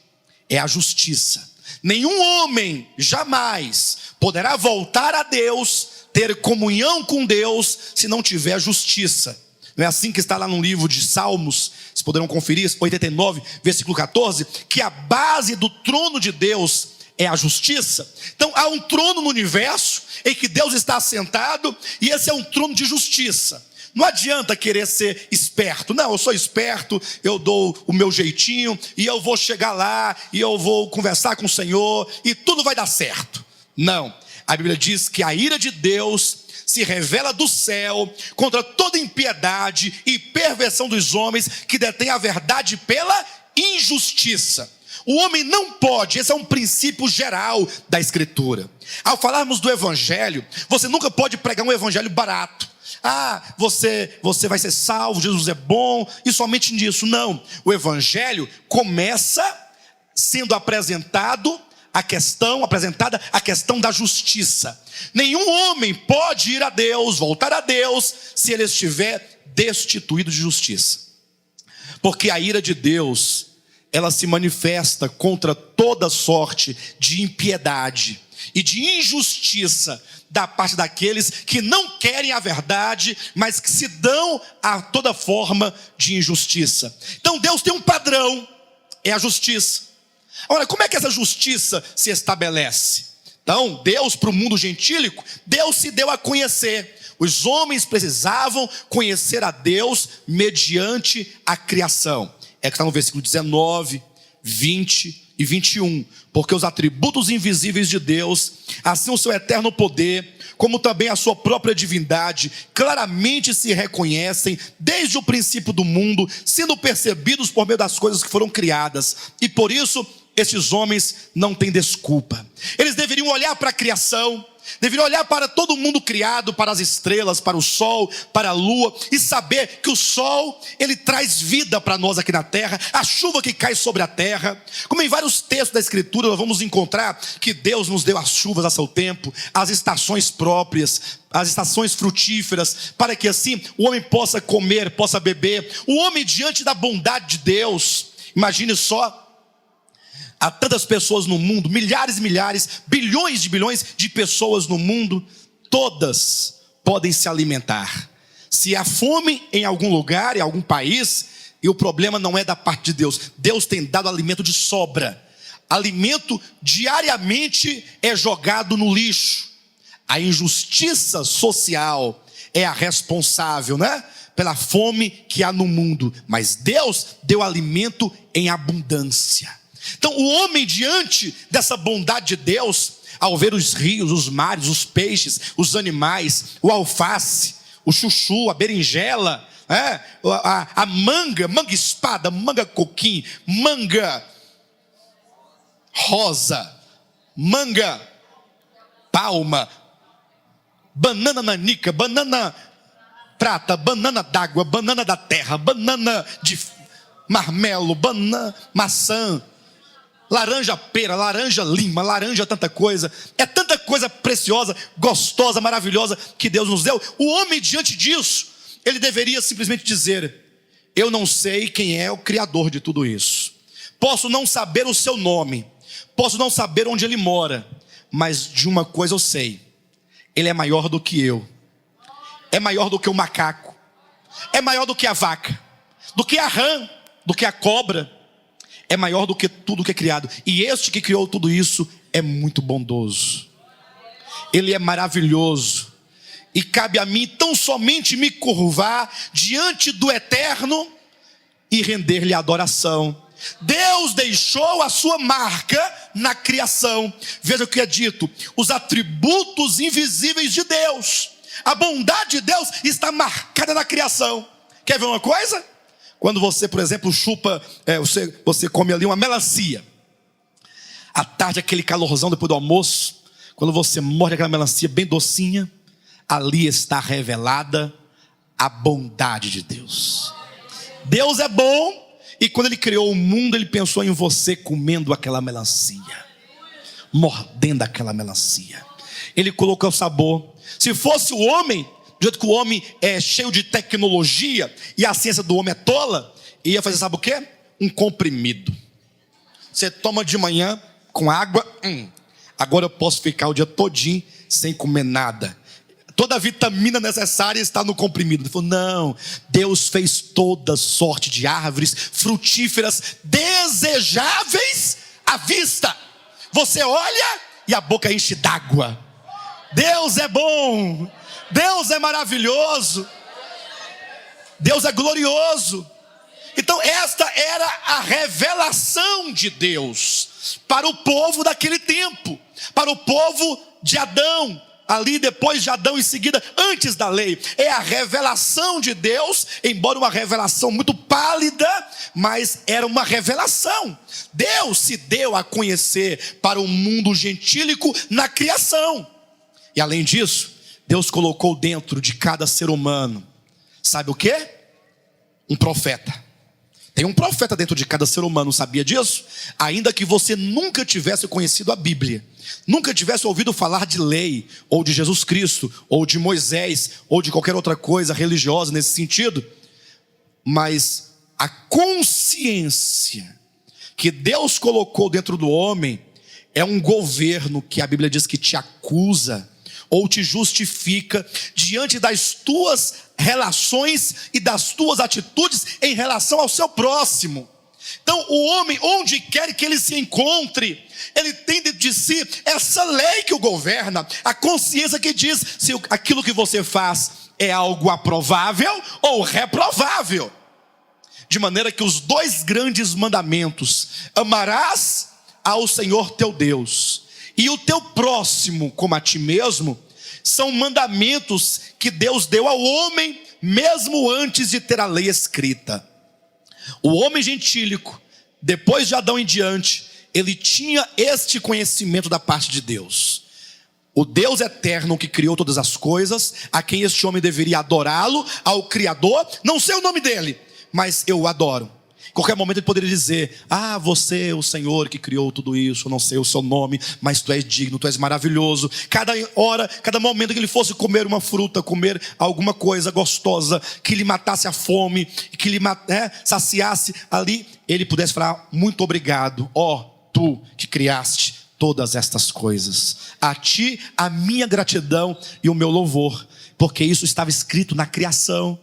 É a justiça. Nenhum homem jamais poderá voltar a Deus, ter comunhão com Deus, se não tiver justiça. Não é assim que está lá no livro de Salmos, vocês poderão conferir, 89, versículo 14, que a base do trono de Deus é a justiça. Então há um trono no universo em que Deus está assentado, e esse é um trono de justiça. Não adianta querer ser esperto. Não, eu sou esperto, eu dou o meu jeitinho, e eu vou chegar lá, e eu vou conversar com o Senhor, e tudo vai dar certo. Não, a Bíblia diz que a ira de Deus se revela do céu contra toda impiedade e perversão dos homens que detêm a verdade pela injustiça. O homem não pode, esse é um princípio geral da Escritura. Ao falarmos do Evangelho, você nunca pode pregar um Evangelho barato. Você vai ser salvo, Jesus é bom, e somente nisso. Não, o Evangelho começa sendo apresentada a questão da justiça. Nenhum homem pode ir a Deus, voltar a Deus, se ele estiver destituído de justiça. Porque a ira de Deus, ela se manifesta contra toda sorte de impiedade e de injustiça da parte daqueles que não querem a verdade, mas que se dão a toda forma de injustiça. Então Deus tem um padrão, é a justiça. Agora, como é que essa justiça se estabelece? Então, Deus, para o mundo gentílico, Deus se deu a conhecer. Os homens precisavam conhecer a Deus mediante a criação. É que está no versículo 19, 20 e 21. Porque os atributos invisíveis de Deus, assim o seu eterno poder, como também a sua própria divindade, claramente se reconhecem desde o princípio do mundo, sendo percebidos por meio das coisas que foram criadas. E por isso, esses homens não têm desculpa. Eles deveriam olhar para a criação, deveriam olhar para todo mundo criado, para as estrelas, para o sol, para a lua, e saber que o sol, ele traz vida para nós aqui na terra, a chuva que cai sobre a terra. Como em vários textos da Escritura nós vamos encontrar que Deus nos deu as chuvas a seu tempo, as estações próprias, as estações frutíferas, para que assim o homem possa comer, possa beber. O homem, diante da bondade de Deus, imagine só, há tantas pessoas no mundo, milhares e milhares, bilhões de pessoas no mundo, todas podem se alimentar. Se há fome em algum lugar, em algum país, e o problema não é da parte de Deus, Deus tem dado alimento de sobra. Alimento diariamente é jogado no lixo. A injustiça social é a responsável, né, pela fome que há no mundo, mas Deus deu alimento em abundância. Então o homem, diante dessa bondade de Deus, ao ver os rios, os mares, os peixes, os animais, o alface, o chuchu, a berinjela, a manga espada, manga coquim, manga rosa, manga palma, banana nanica, banana prata, banana d'água, banana da terra, banana de marmelo, banana maçã, laranja pera, laranja lima, laranja tanta coisa. É tanta coisa preciosa, gostosa, maravilhosa que Deus nos deu. O homem, diante disso, ele deveria simplesmente dizer: eu não sei quem é o Criador de tudo isso, posso não saber o seu nome, posso não saber onde ele mora, mas de uma coisa eu sei: ele é maior do que eu, é maior do que o macaco, é maior do que a vaca, do que a rã, do que a cobra, é maior do que tudo que é criado. E este que criou tudo isso é muito bondoso, ele é maravilhoso. E cabe a mim tão somente me curvar diante do Eterno e render-lhe adoração. Deus deixou a sua marca na criação. Veja o que é dito: os atributos invisíveis de Deus, a bondade de Deus está marcada na criação. Quer ver uma coisa? Quando você, por exemplo, chupa, você come ali uma melancia, à tarde, aquele calorzão depois do almoço, quando você morde aquela melancia bem docinha, ali está revelada a bondade de Deus. Deus é bom, e quando ele criou o mundo, ele pensou em você comendo aquela melancia, mordendo aquela melancia. Ele colocou o sabor. Se fosse o homem, do jeito que o homem é cheio de tecnologia e a ciência do homem é tola, ia fazer, sabe o quê? Um comprimido. Você toma de manhã com água, agora eu posso ficar o dia todinho sem comer nada. Toda a vitamina necessária está no comprimido. Ele falou: não, Deus fez toda sorte de árvores frutíferas, desejáveis à vista. Você olha e a boca enche d'água. Deus é bom, Deus é maravilhoso, Deus é glorioso. Então esta era a revelação de Deus para o povo daquele tempo, para o povo de Adão, ali depois de Adão, em seguida, antes da lei. É a revelação de Deus, embora uma revelação muito pálida, mas era uma revelação. Deus se deu a conhecer para o mundo gentílico na criação. E além disso, Deus colocou dentro de cada ser humano, sabe o quê? Um profeta. Tem um profeta dentro de cada ser humano, sabia disso? Ainda que você nunca tivesse conhecido a Bíblia, nunca tivesse ouvido falar de lei, ou de Jesus Cristo, ou de Moisés, ou de qualquer outra coisa religiosa nesse sentido, mas a consciência que Deus colocou dentro do homem é um governo que a Bíblia diz que te acusa ou te justifica diante das tuas relações e das tuas atitudes em relação ao seu próximo. Então o homem, onde quer que ele se encontre, ele tem dentro de si essa lei que o governa, a consciência que diz se aquilo que você faz é algo aprovável ou reprovável. De maneira que os dois grandes mandamentos: amarás ao Senhor teu Deus e o teu próximo como a ti mesmo, são mandamentos que Deus deu ao homem, mesmo antes de ter a lei escrita. O homem gentílico, depois de Adão em diante, ele tinha este conhecimento da parte de Deus. O Deus eterno que criou todas as coisas, a quem este homem deveria adorá-lo, ao Criador, não sei o nome dele, mas eu o adoro. Em qualquer momento ele poderia dizer: ah, você é o Senhor que criou tudo isso, eu não sei o seu nome, mas tu és digno, tu és maravilhoso. Cada hora, cada momento que ele fosse comer uma fruta, comer alguma coisa gostosa, que lhe matasse a fome, que lhe saciasse ali, ele pudesse falar: muito obrigado, ó tu que criaste todas estas coisas. A ti a minha gratidão e o meu louvor, porque isso estava escrito na criação.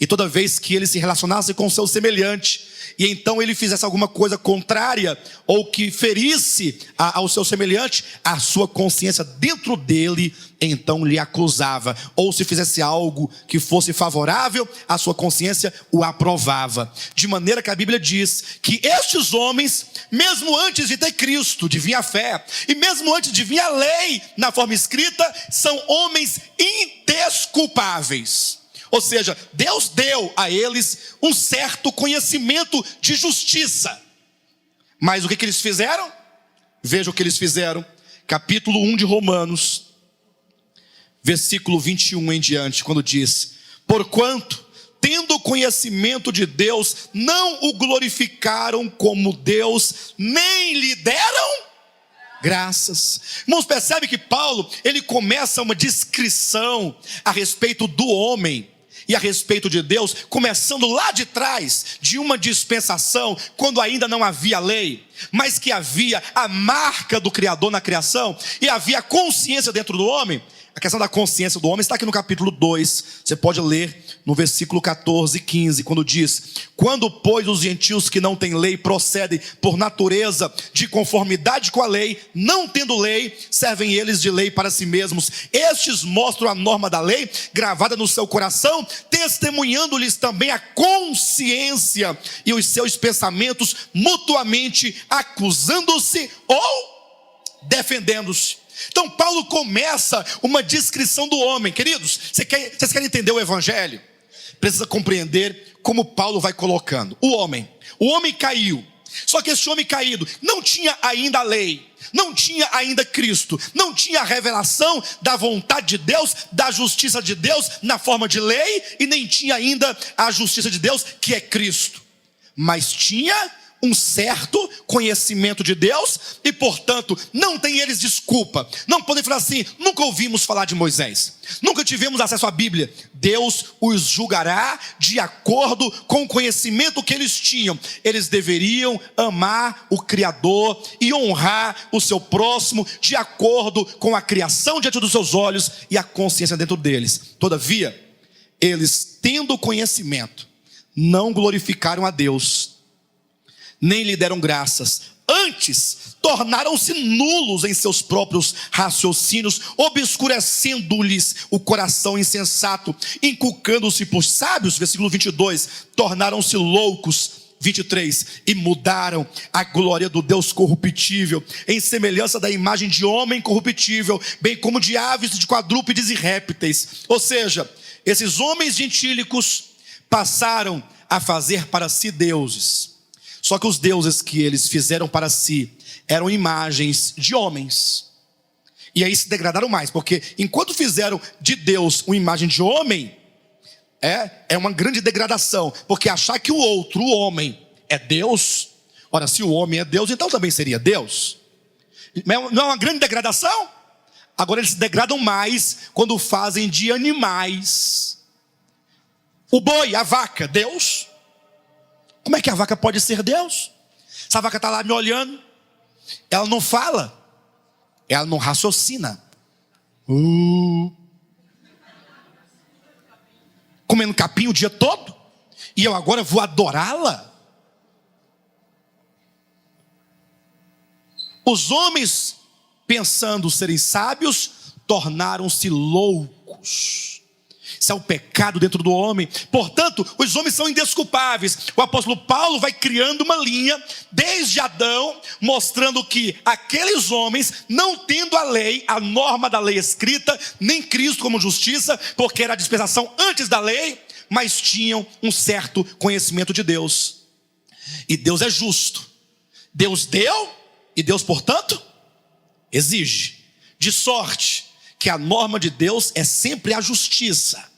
E toda vez que ele se relacionasse com o seu semelhante, e então ele fizesse alguma coisa contrária, ou que ferisse ao seu semelhante, a sua consciência dentro dele então lhe acusava. Ou se fizesse algo que fosse favorável, a sua consciência o aprovava. De maneira que a Bíblia diz que estes homens, mesmo antes de ter Cristo, de vir a fé, e mesmo antes de vir a lei na forma escrita, são homens indesculpáveis. Ou seja, Deus deu a eles um certo conhecimento de justiça. Mas o que eles fizeram? Veja o que eles fizeram. Capítulo 1 de Romanos, versículo 21 em diante, quando diz: porquanto, tendo conhecimento de Deus, não o glorificaram como Deus, nem lhe deram graças. Irmãos, percebe que Paulo, ele começa uma descrição a respeito do homem e a respeito de Deus, começando lá de trás, de uma dispensação, quando ainda não havia lei, mas que havia a marca do Criador na criação, e havia consciência dentro do homem. A questão da consciência do homem está aqui no capítulo 2, você pode ler no versículo 14 e 15, quando diz: quando pois os gentios que não têm lei procedem por natureza de conformidade com a lei, não tendo lei, servem eles de lei para si mesmos. Estes mostram a norma da lei gravada no seu coração, testemunhando-lhes também a consciência e os seus pensamentos mutuamente, acusando-se ou defendendo-se. Então Paulo começa uma descrição do homem. Queridos, vocês querem entender o evangelho? Precisa compreender como Paulo vai colocando. O homem caiu. Só que esse homem caído não tinha ainda a lei, não tinha ainda Cristo, não tinha a revelação da vontade de Deus, da justiça de Deus na forma de lei, e nem tinha ainda a justiça de Deus, que é Cristo. Mas tinha um certo conhecimento de Deus, e portanto não tem eles desculpa. Não podem falar assim: nunca ouvimos falar de Moisés, nunca tivemos acesso à Bíblia. Deus os julgará de acordo com o conhecimento que eles tinham. Eles deveriam amar o Criador e honrar o seu próximo de acordo com a criação diante dos seus olhos e a consciência dentro deles. Todavia, eles, tendo conhecimento, não glorificaram a Deus, nem lhe deram graças. Antes, tornaram-se nulos em seus próprios raciocínios, obscurecendo-lhes o coração insensato, inculcando-se por sábios. Versículo 22, tornaram-se loucos. 23, e mudaram a glória do Deus corruptível, em semelhança da imagem de homem corruptível, bem como de aves, de quadrúpedes e répteis. Ou seja, esses homens gentílicos passaram a fazer para si deuses. Só que os deuses que eles fizeram para si eram imagens de homens. E aí se degradaram mais, porque enquanto fizeram de Deus uma imagem de homem, é uma grande degradação. Porque achar que o outro, o homem, é Deus. Ora, se o homem é Deus, então também seria Deus. Não é uma grande degradação? Agora eles se degradam mais quando fazem de animais. O boi, a vaca, Deus. Como é que a vaca pode ser Deus? Essa vaca está lá me olhando, ela não fala, ela não raciocina. Comendo capim o dia todo, e eu agora vou adorá-la? Os homens, pensando serem sábios, tornaram-se loucos. Isso é o pecado dentro do homem. Portanto, os homens são indesculpáveis. O apóstolo Paulo vai criando uma linha desde Adão, mostrando que aqueles homens, não tendo a lei, a norma da lei escrita, nem Cristo como justiça, porque era a dispensação antes da lei, mas tinham um certo conhecimento de Deus. E Deus é justo. Deus deu e Deus, portanto, exige. De sorte que a norma de Deus é sempre a justiça.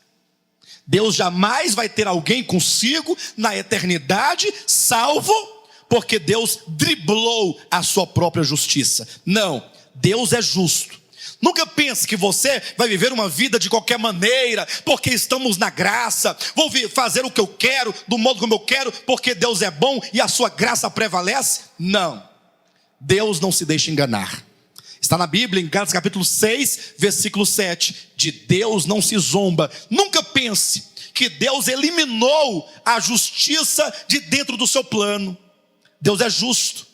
Deus jamais vai ter alguém consigo na eternidade salvo porque Deus driblou a sua própria justiça. Não, Deus é justo. Nunca pense que você vai viver uma vida de qualquer maneira, porque estamos na graça. Vou fazer o que eu quero, do modo como eu quero, porque Deus é bom e a sua graça prevalece. Não, Deus não se deixa enganar. Está na Bíblia, em Gálatas capítulo 6, versículo 7. De Deus não se zomba. Nunca pense que Deus eliminou a justiça de dentro do seu plano. Deus é justo.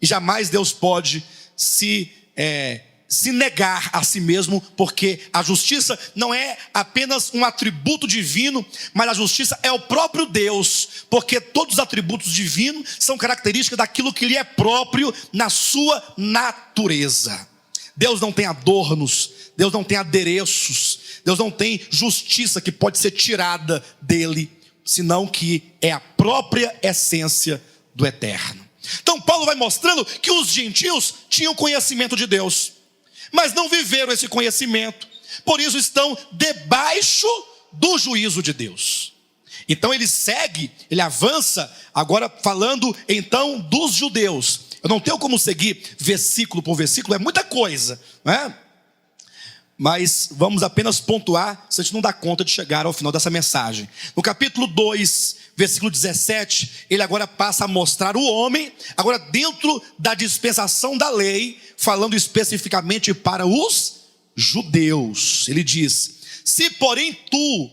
E jamais Deus pode se negar a si mesmo, porque a justiça não é apenas um atributo divino, mas a justiça é o próprio Deus, porque todos os atributos divinos são características daquilo que lhe é próprio na sua natureza. Deus não tem adornos, Deus não tem adereços, Deus não tem justiça que pode ser tirada dele, senão que é a própria essência do eterno. Então Paulo vai mostrando que os gentios tinham conhecimento de Deus, mas não viveram esse conhecimento, por isso estão debaixo do juízo de Deus. Então ele segue, ele avança, agora falando então dos judeus. Eu não tenho como seguir versículo por versículo, é muita coisa, né? Mas vamos apenas pontuar, se a gente não dá conta de chegar ao final dessa mensagem. No capítulo 2, versículo 17, ele agora passa a mostrar o homem, agora dentro da dispensação da lei, falando especificamente para os judeus. Ele diz: se porém tu,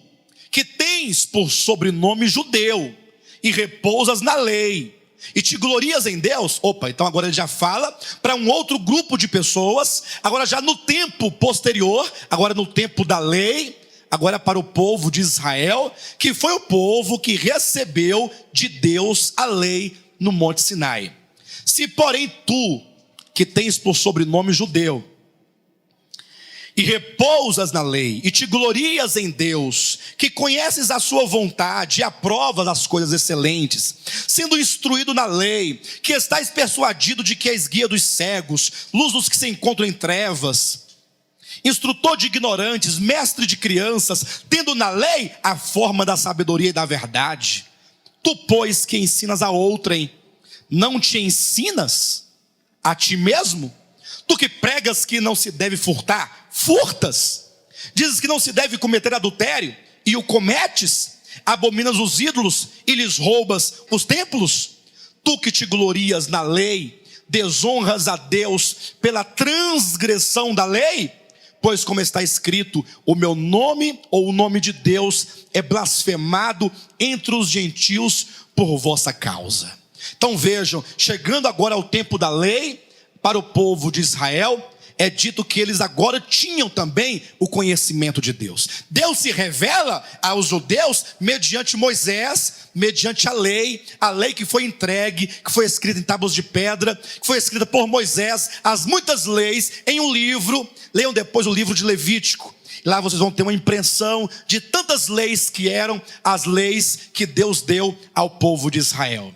que tens por sobrenome judeu, e repousas na lei, e te glorias em Deus. Então agora ele já fala para um outro grupo de pessoas, agora já no tempo posterior, agora no tempo da lei, agora para o povo de Israel, que foi o povo que recebeu de Deus a lei no Monte Sinai. Se porém tu, que tens por sobrenome judeu, e repousas na lei, e te glorias em Deus, que conheces a sua vontade, e aprovas as coisas excelentes, sendo instruído na lei, que estás persuadido de que és guia dos cegos, luz dos que se encontram em trevas, instrutor de ignorantes, mestre de crianças, tendo na lei a forma da sabedoria e da verdade. Tu, pois, que ensinas a outrem, não te ensinas a ti mesmo? Tu que pregas que não se deve furtar, furtas. Dizes que não se deve cometer adultério, e o cometes. Abominas os ídolos e lhes roubas os templos. Tu que te glorias na lei, desonras a Deus pela transgressão da lei? Pois como está escrito, o meu nome, ou o nome de Deus, é blasfemado entre os gentios por vossa causa. Então vejam, chegando agora ao tempo da lei, para o povo de Israel, é dito que eles agora tinham também o conhecimento de Deus. Deus se revela aos judeus mediante Moisés, mediante a lei que foi entregue, que foi escrita em tábuas de pedra, que foi escrita por Moisés, as muitas leis em um livro. Leiam depois o livro de Levítico. Lá vocês vão ter uma impressão de tantas leis que eram as leis que Deus deu ao povo de Israel.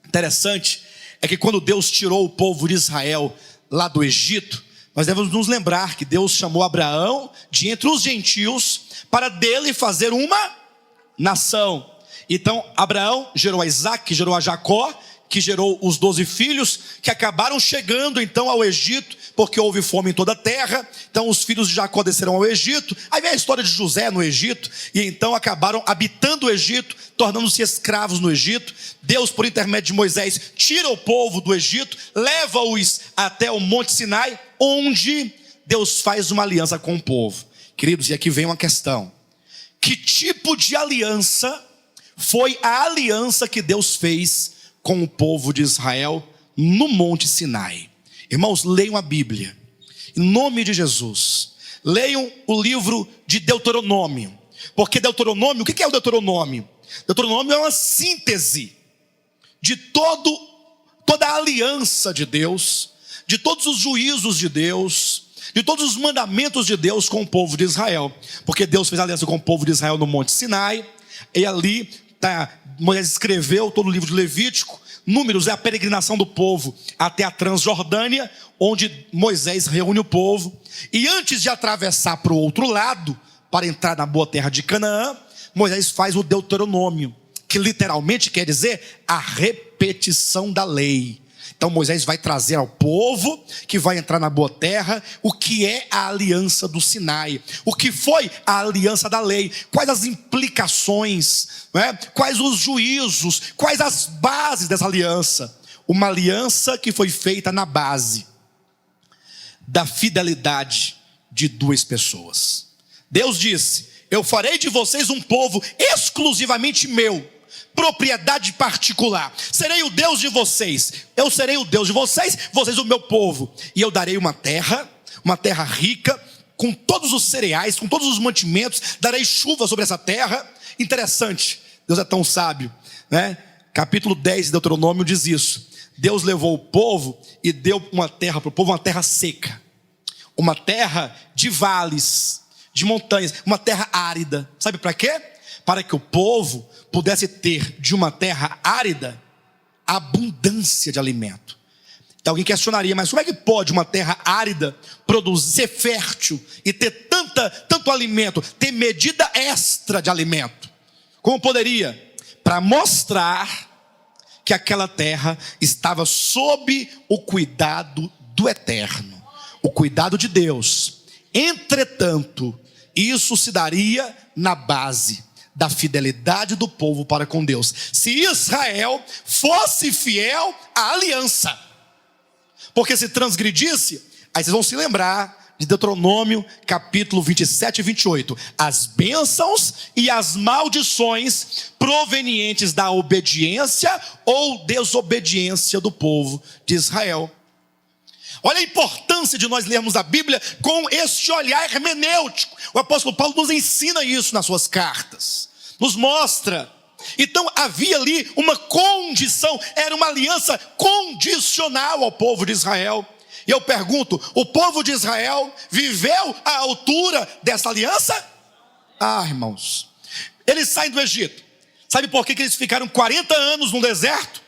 Interessante é que quando Deus tirou o povo de Israel lá do Egito, nós devemos nos lembrar que Deus chamou Abraão de entre os gentios para dele fazer uma nação. Então Abraão gerou a Isaac, que gerou a Jacó, que gerou os 12 filhos, que acabaram chegando então ao Egito, porque houve fome em toda a terra. Então os filhos de Jacó desceram ao Egito. Aí vem a história de José no Egito, e então acabaram habitando o Egito, tornando-se escravos no Egito. Deus, por intermédio de Moisés, tira o povo do Egito, leva-os até o Monte Sinai, onde Deus faz uma aliança com o povo. Queridos, e aqui vem uma questão: que tipo de aliança foi a aliança que Deus fez com o povo de Israel no Monte Sinai? Irmãos, leiam a Bíblia, em nome de Jesus. Leiam o livro de Deuteronômio. Porque Deuteronômio, o que é o Deuteronômio? Deuteronômio é uma síntese de toda a aliança de Deus, de todos os juízos de Deus, de todos os mandamentos de Deus com o povo de Israel. Porque Deus fez aliança com o povo de Israel no Monte Sinai, e ali Moisés escreveu todo o livro de Levítico. Números é a peregrinação do povo até a Transjordânia, onde Moisés reúne o povo. E antes de atravessar para o outro lado, para entrar na boa terra de Canaã, Moisés faz o Deuteronômio, que literalmente quer dizer a repetição da lei. Então Moisés vai trazer ao povo que vai entrar na boa terra o que é a aliança do Sinai, o que foi a aliança da lei, quais as implicações, né? Quais os juízos, quais as bases dessa aliança. Uma aliança que foi feita na base da fidelidade de duas pessoas. Deus disse: eu farei de vocês um povo exclusivamente meu, propriedade particular. Serei o Deus de vocês, eu serei o Deus de vocês, vocês o meu povo. E eu darei uma terra rica, com todos os cereais, com todos os mantimentos. Darei chuva sobre essa terra. Interessante, Deus é tão sábio, né? Capítulo 10 de Deuteronômio diz isso. Deus levou o povo e deu uma terra para o povo, uma terra seca, uma terra de vales, de montanhas, uma terra árida. Sabe para quê? Para que o povo pudesse ter de uma terra árida abundância de alimento. Então alguém questionaria: mas como é que pode uma terra árida produzir, ser fértil e ter tanto alimento, ter medida extra de alimento? Como poderia? Para mostrar que aquela terra estava sob o cuidado do Eterno, o cuidado de Deus. Entretanto, isso se daria na base da fidelidade do povo para com Deus. Se Israel fosse fiel à aliança, porque se transgredisse, aí vocês vão se lembrar de Deuteronômio capítulo 27 e 28, as bênçãos e as maldições provenientes da obediência ou desobediência do povo de Israel. Olha a importância de nós lermos a Bíblia com este olhar hermenêutico. O apóstolo Paulo nos ensina isso nas suas cartas, nos mostra. Então havia ali uma condição, era uma aliança condicional ao povo de Israel. E eu pergunto: o povo de Israel viveu à altura dessa aliança? Ah, irmãos, eles saem do Egito. Sabe por que eles ficaram 40 anos no deserto?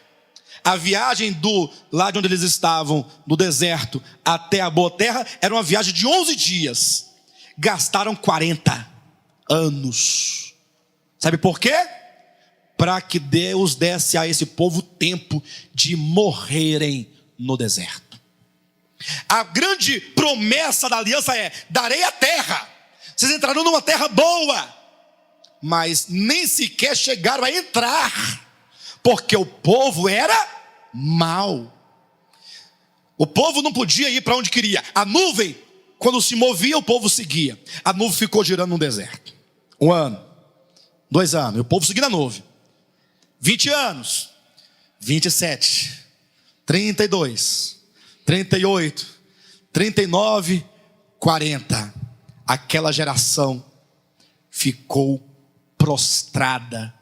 A viagem lá de onde eles estavam, no deserto, até a boa terra, era uma viagem de 11 dias. Gastaram 40 anos. Sabe por quê? Para que Deus desse a esse povo tempo de morrerem no deserto. A grande promessa da aliança é: darei a terra. Vocês entrarão numa terra boa, mas nem sequer chegaram a entrar, porque o povo era mau. O povo não podia ir para onde queria. A nuvem, quando se movia, o povo seguia. A nuvem ficou girando no deserto 1 ano, 2 anos, e o povo seguindo a nuvem. 20 anos, 27, 32, 38, 39, 40. Aquela geração ficou prostrada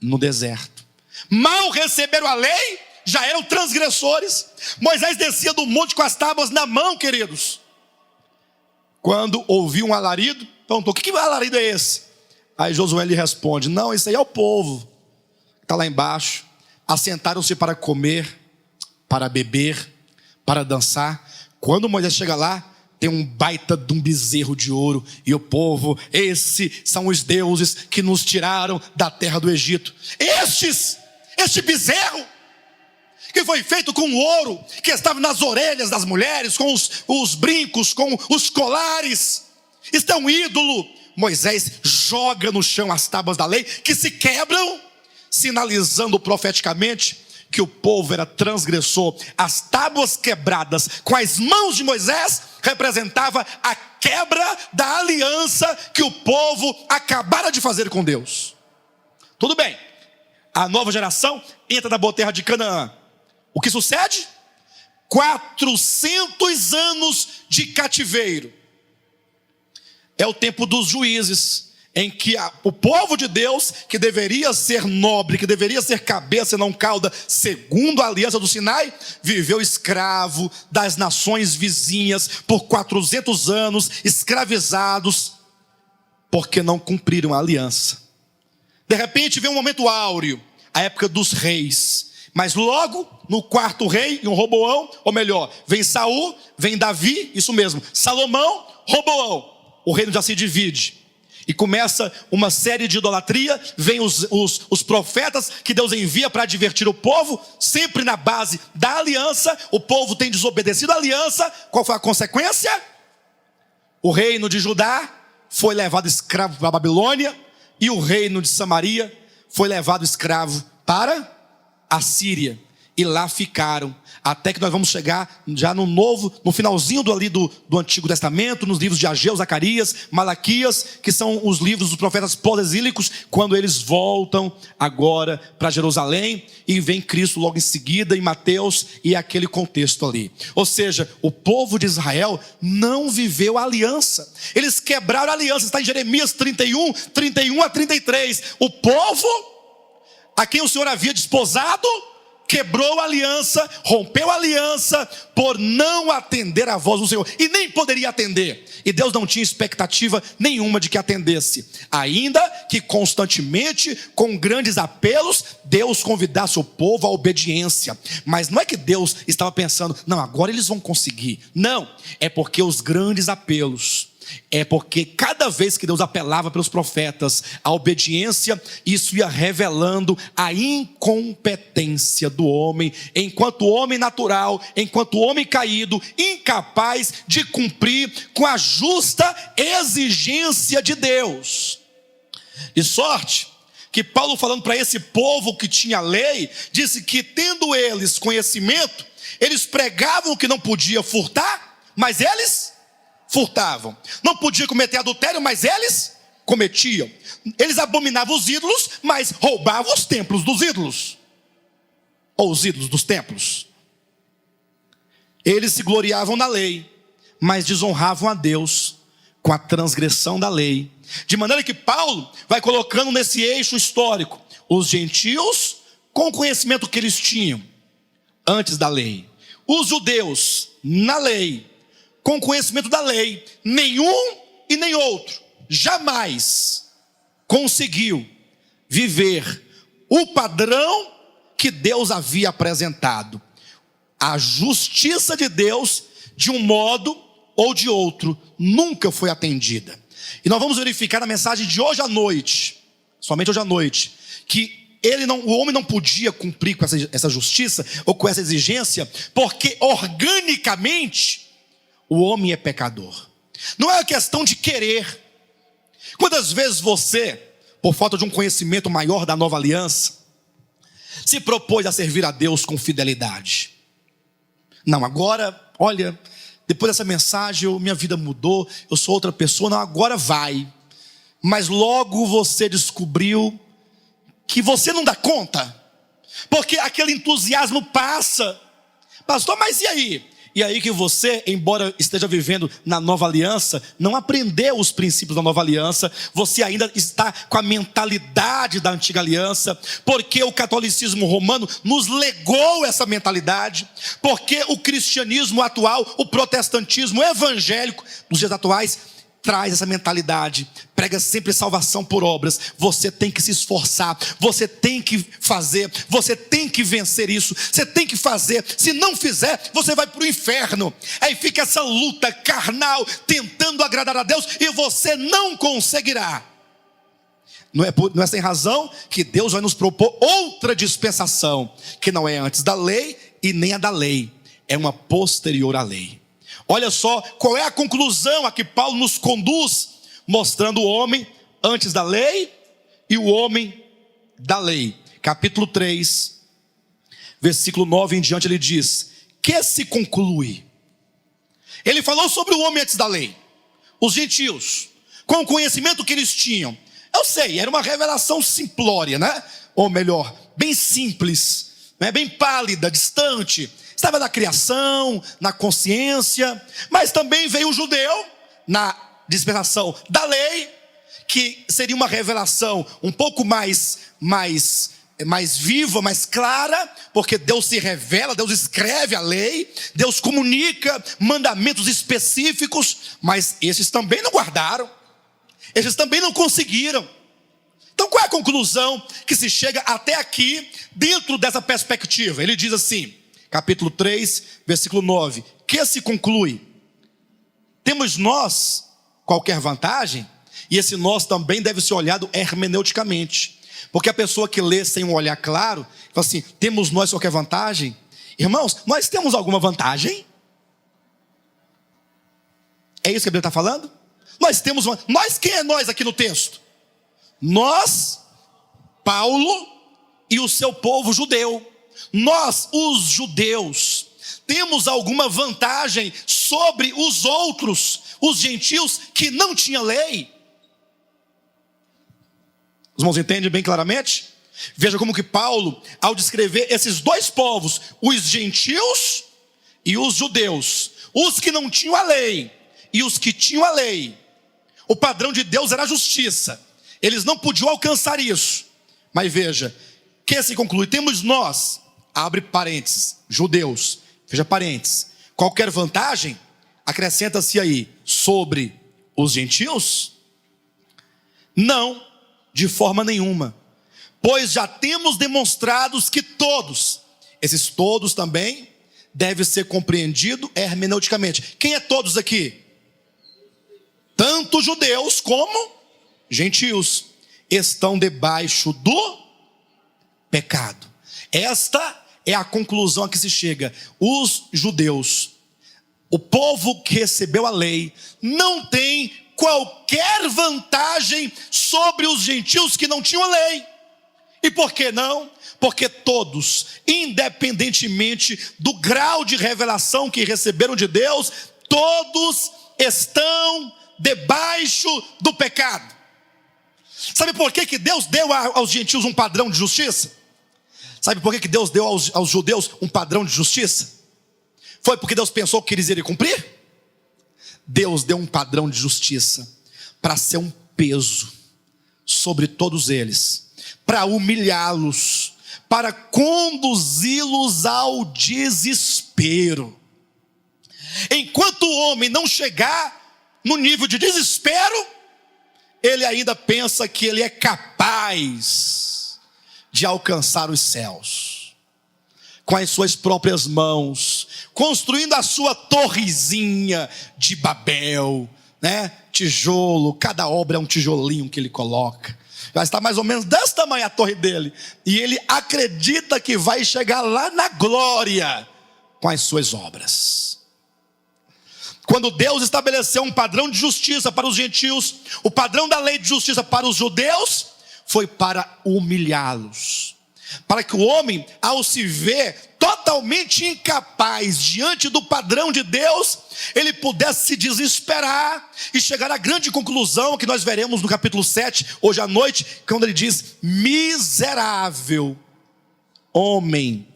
no deserto. Mal receberam a lei, já eram transgressores. Moisés descia do monte com as tábuas na mão, queridos. Quando ouviu um alarido, perguntou: que alarido é esse? Aí Josué lhe responde: não, isso aí é o povo que está lá embaixo. Assentaram-se para comer, para beber, para dançar. Quando Moisés chega lá, tem um baita de um bezerro de ouro. E o povo: esses são os deuses que nos tiraram da terra do Egito. Este bezerro, que foi feito com ouro, que estava nas orelhas das mulheres, com os brincos, com os colares, isto é um ídolo. Moisés joga no chão as tábuas da lei, que se quebram, sinalizando profeticamente que o povo era transgressor. As tábuas quebradas com as mãos de Moisés representava a quebra da aliança que o povo acabara de fazer com Deus. Tudo bem, a nova geração entra na boa terra de Canaã. O que sucede? 400 anos de cativeiro. É o tempo dos juízes, em que o povo de Deus, que deveria ser nobre, que deveria ser cabeça e não cauda, segundo a aliança do Sinai, viveu escravo das nações vizinhas por 400 anos, escravizados, porque não cumpriram a aliança. De repente vem um momento áureo, a época dos reis. Mas logo, no quarto rei, em Roboão, ou melhor, vem Saul, vem Davi, isso mesmo, Salomão, Roboão. O reino já se divide. E começa uma série de idolatria, vem os profetas que Deus envia para advertir o povo, sempre na base da aliança. O povo tem desobedecido a aliança. Qual foi a consequência? O reino de Judá foi levado escravo para a Babilônia, e o reino de Samaria foi levado escravo para a Síria, e lá ficaram, até que nós vamos chegar já no finalzinho do Antigo Testamento, nos livros de Ageu, Zacarias, Malaquias, que são os livros dos profetas pós-exílicos, quando eles voltam agora para Jerusalém, e vem Cristo logo em seguida, em Mateus, e aquele contexto ali. Ou seja, o povo de Israel não viveu a aliança, eles quebraram a aliança. Está em Jeremias 31 a 33, o povo a quem o Senhor havia desposado, quebrou a aliança, rompeu a aliança, por não atender a voz do Senhor, e nem poderia atender, e Deus não tinha expectativa nenhuma de que atendesse, ainda que constantemente, com grandes apelos, Deus convidasse o povo à obediência. Mas não é que Deus estava pensando, não, agora eles vão conseguir. Não, é porque os grandes apelos, é porque cada vez que Deus apelava pelos profetas à obediência, isso ia revelando a incompetência do homem, enquanto homem natural, enquanto homem caído, incapaz de cumprir com a justa exigência de Deus. De sorte que Paulo, falando para esse povo que tinha lei, disse que, tendo eles conhecimento, eles pregavam que não podia furtar, mas eles furtavam. Não podia cometer adultério, mas eles cometiam. Eles abominavam os ídolos, mas roubavam os templos dos ídolos, ou os ídolos dos templos. Eles se gloriavam na lei, mas desonravam a Deus com a transgressão da lei. De maneira que Paulo vai colocando nesse eixo histórico os gentios com o conhecimento que eles tinham antes da lei, os judeus na lei, com conhecimento da lei. Nenhum e nem outro jamais conseguiu viver o padrão que Deus havia apresentado. A justiça de Deus, de um modo ou de outro, nunca foi atendida. E nós vamos verificar na mensagem de hoje à noite, somente hoje à noite, que o homem não podia cumprir com essa justiça ou com essa exigência, porque organicamente o homem é pecador. Não é uma questão de querer. Quantas vezes você, por falta de um conhecimento maior da nova aliança, se propôs a servir a Deus com fidelidade? Não, agora, olha, depois dessa mensagem minha vida mudou, eu sou outra pessoa. Não, agora vai. Mas logo você descobriu que você não dá conta, porque aquele entusiasmo passa. Pastor, mas e aí? E aí que você, embora esteja vivendo na nova aliança, não aprendeu os princípios da nova aliança. Você ainda está com a mentalidade da antiga aliança, porque o catolicismo romano nos legou essa mentalidade, porque o cristianismo atual, o protestantismo evangélico dos dias atuais, traz essa mentalidade, prega sempre salvação por obras. Você tem que se esforçar, você tem que fazer, você tem que vencer isso, você tem que fazer. Se não fizer, você vai para o inferno. Aí fica essa luta carnal, tentando agradar a Deus, e você não conseguirá. Não é sem razão que Deus vai nos propor outra dispensação, que não é antes da lei e nem a da lei, é uma posterior à lei. Olha só qual é a conclusão a que Paulo nos conduz, mostrando o homem antes da lei e o homem da lei. Capítulo 3, versículo 9 em diante, ele diz: que se conclui? Ele falou sobre o homem antes da lei, os gentios, com o conhecimento que eles tinham. Eu sei, era uma revelação simplória, né? Ou melhor, bem simples, né? Bem pálida, distante. Estava na criação, na consciência. Mas também veio o judeu, na dispensação da lei, que seria uma revelação um pouco mais viva, mais clara, porque Deus se revela, Deus escreve a lei, Deus comunica mandamentos específicos, mas esses também não guardaram, esses também não conseguiram. Então qual é a conclusão que se chega até aqui, dentro dessa perspectiva? Ele diz assim, capítulo 3, versículo 9, que se conclui? Temos nós qualquer vantagem? E esse nós também deve ser olhado hermeneuticamente. Porque a pessoa que lê sem um olhar claro, fala assim, temos nós qualquer vantagem? Irmãos, nós temos alguma vantagem? É isso que a Bíblia está falando? Nós, quem é nós aqui no texto? Nós, Paulo e o seu povo judeu. Nós, os judeus, temos alguma vantagem sobre os outros, os gentios que não tinham lei? Os irmãos entendem bem claramente? Veja como que Paulo, ao descrever esses dois povos, os gentios e os judeus, os que não tinham a lei e os que tinham a lei, o padrão de Deus era a justiça. Eles não podiam alcançar isso. Mas veja, que se conclui? Temos nós, abre parênteses, judeus, fecha parênteses, qualquer vantagem, acrescenta-se aí, sobre os gentios? Não, de forma nenhuma. Pois já temos demonstrados que todos, esses todos também, deve ser compreendido hermeneuticamente. Quem é todos aqui? Tanto judeus como gentios estão debaixo do pecado. Esta é a conclusão a que se chega. Os judeus, o povo que recebeu a lei, não tem qualquer vantagem sobre os gentios que não tinham a lei. E por que não? Porque todos, independentemente do grau de revelação que receberam de Deus, todos estão debaixo do pecado. Sabe por que Deus deu aos gentios um padrão de justiça? Sabe por que Deus deu aos judeus um padrão de justiça? Foi porque Deus pensou que eles iriam cumprir? Deus deu um padrão de justiça para ser um peso sobre todos eles, para humilhá-los, para conduzi-los ao desespero. Enquanto o homem não chegar no nível de desespero, ele ainda pensa que ele é capaz de alcançar os céus, com as suas próprias mãos, construindo a sua torrezinha de Babel, né? Tijolo, cada obra é um tijolinho que ele coloca, já está mais ou menos desse tamanho a torre dele, e ele acredita que vai chegar lá na glória com as suas obras. Quando Deus estabeleceu um padrão de justiça para os gentios, o padrão da lei de justiça para os judeus, foi para humilhá-los, para que o homem, ao se ver totalmente incapaz diante do padrão de Deus, ele pudesse se desesperar e chegar à grande conclusão que nós veremos no capítulo 7, hoje à noite, quando ele diz: miserável homem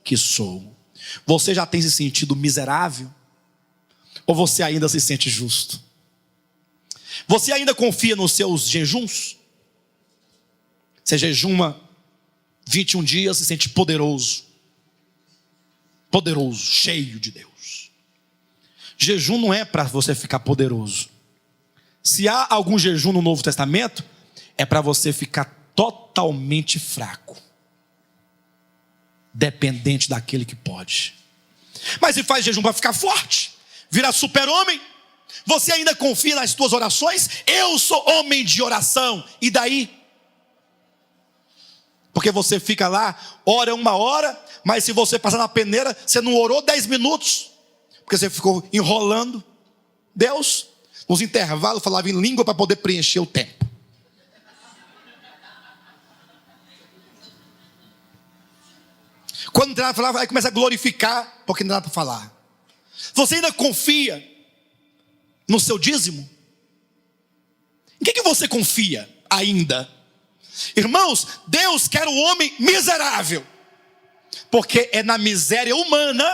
que sou. Você já tem se sentido miserável? Ou você ainda se sente justo? Você ainda confia nos seus jejuns? Você jejuma 21 dias, se sente poderoso, cheio de Deus. Jejum não é para você ficar poderoso. Se há algum jejum no Novo Testamento, é para você ficar totalmente fraco, dependente daquele que pode. Mas se faz jejum para ficar forte, virar super-homem, você ainda confia nas suas orações? Eu sou homem de oração. E daí? Porque você fica lá, ora 1 hora, mas se você passar na peneira, você não orou 10 minutos, porque você ficou enrolando. Deus, nos intervalos, falava em língua para poder preencher o tempo. Quando não tem nada para falar, aí começa a glorificar, porque não tem nada para falar. Você ainda confia no seu dízimo? Em que você confia ainda? Irmãos, Deus quer o homem miserável, porque é na miséria humana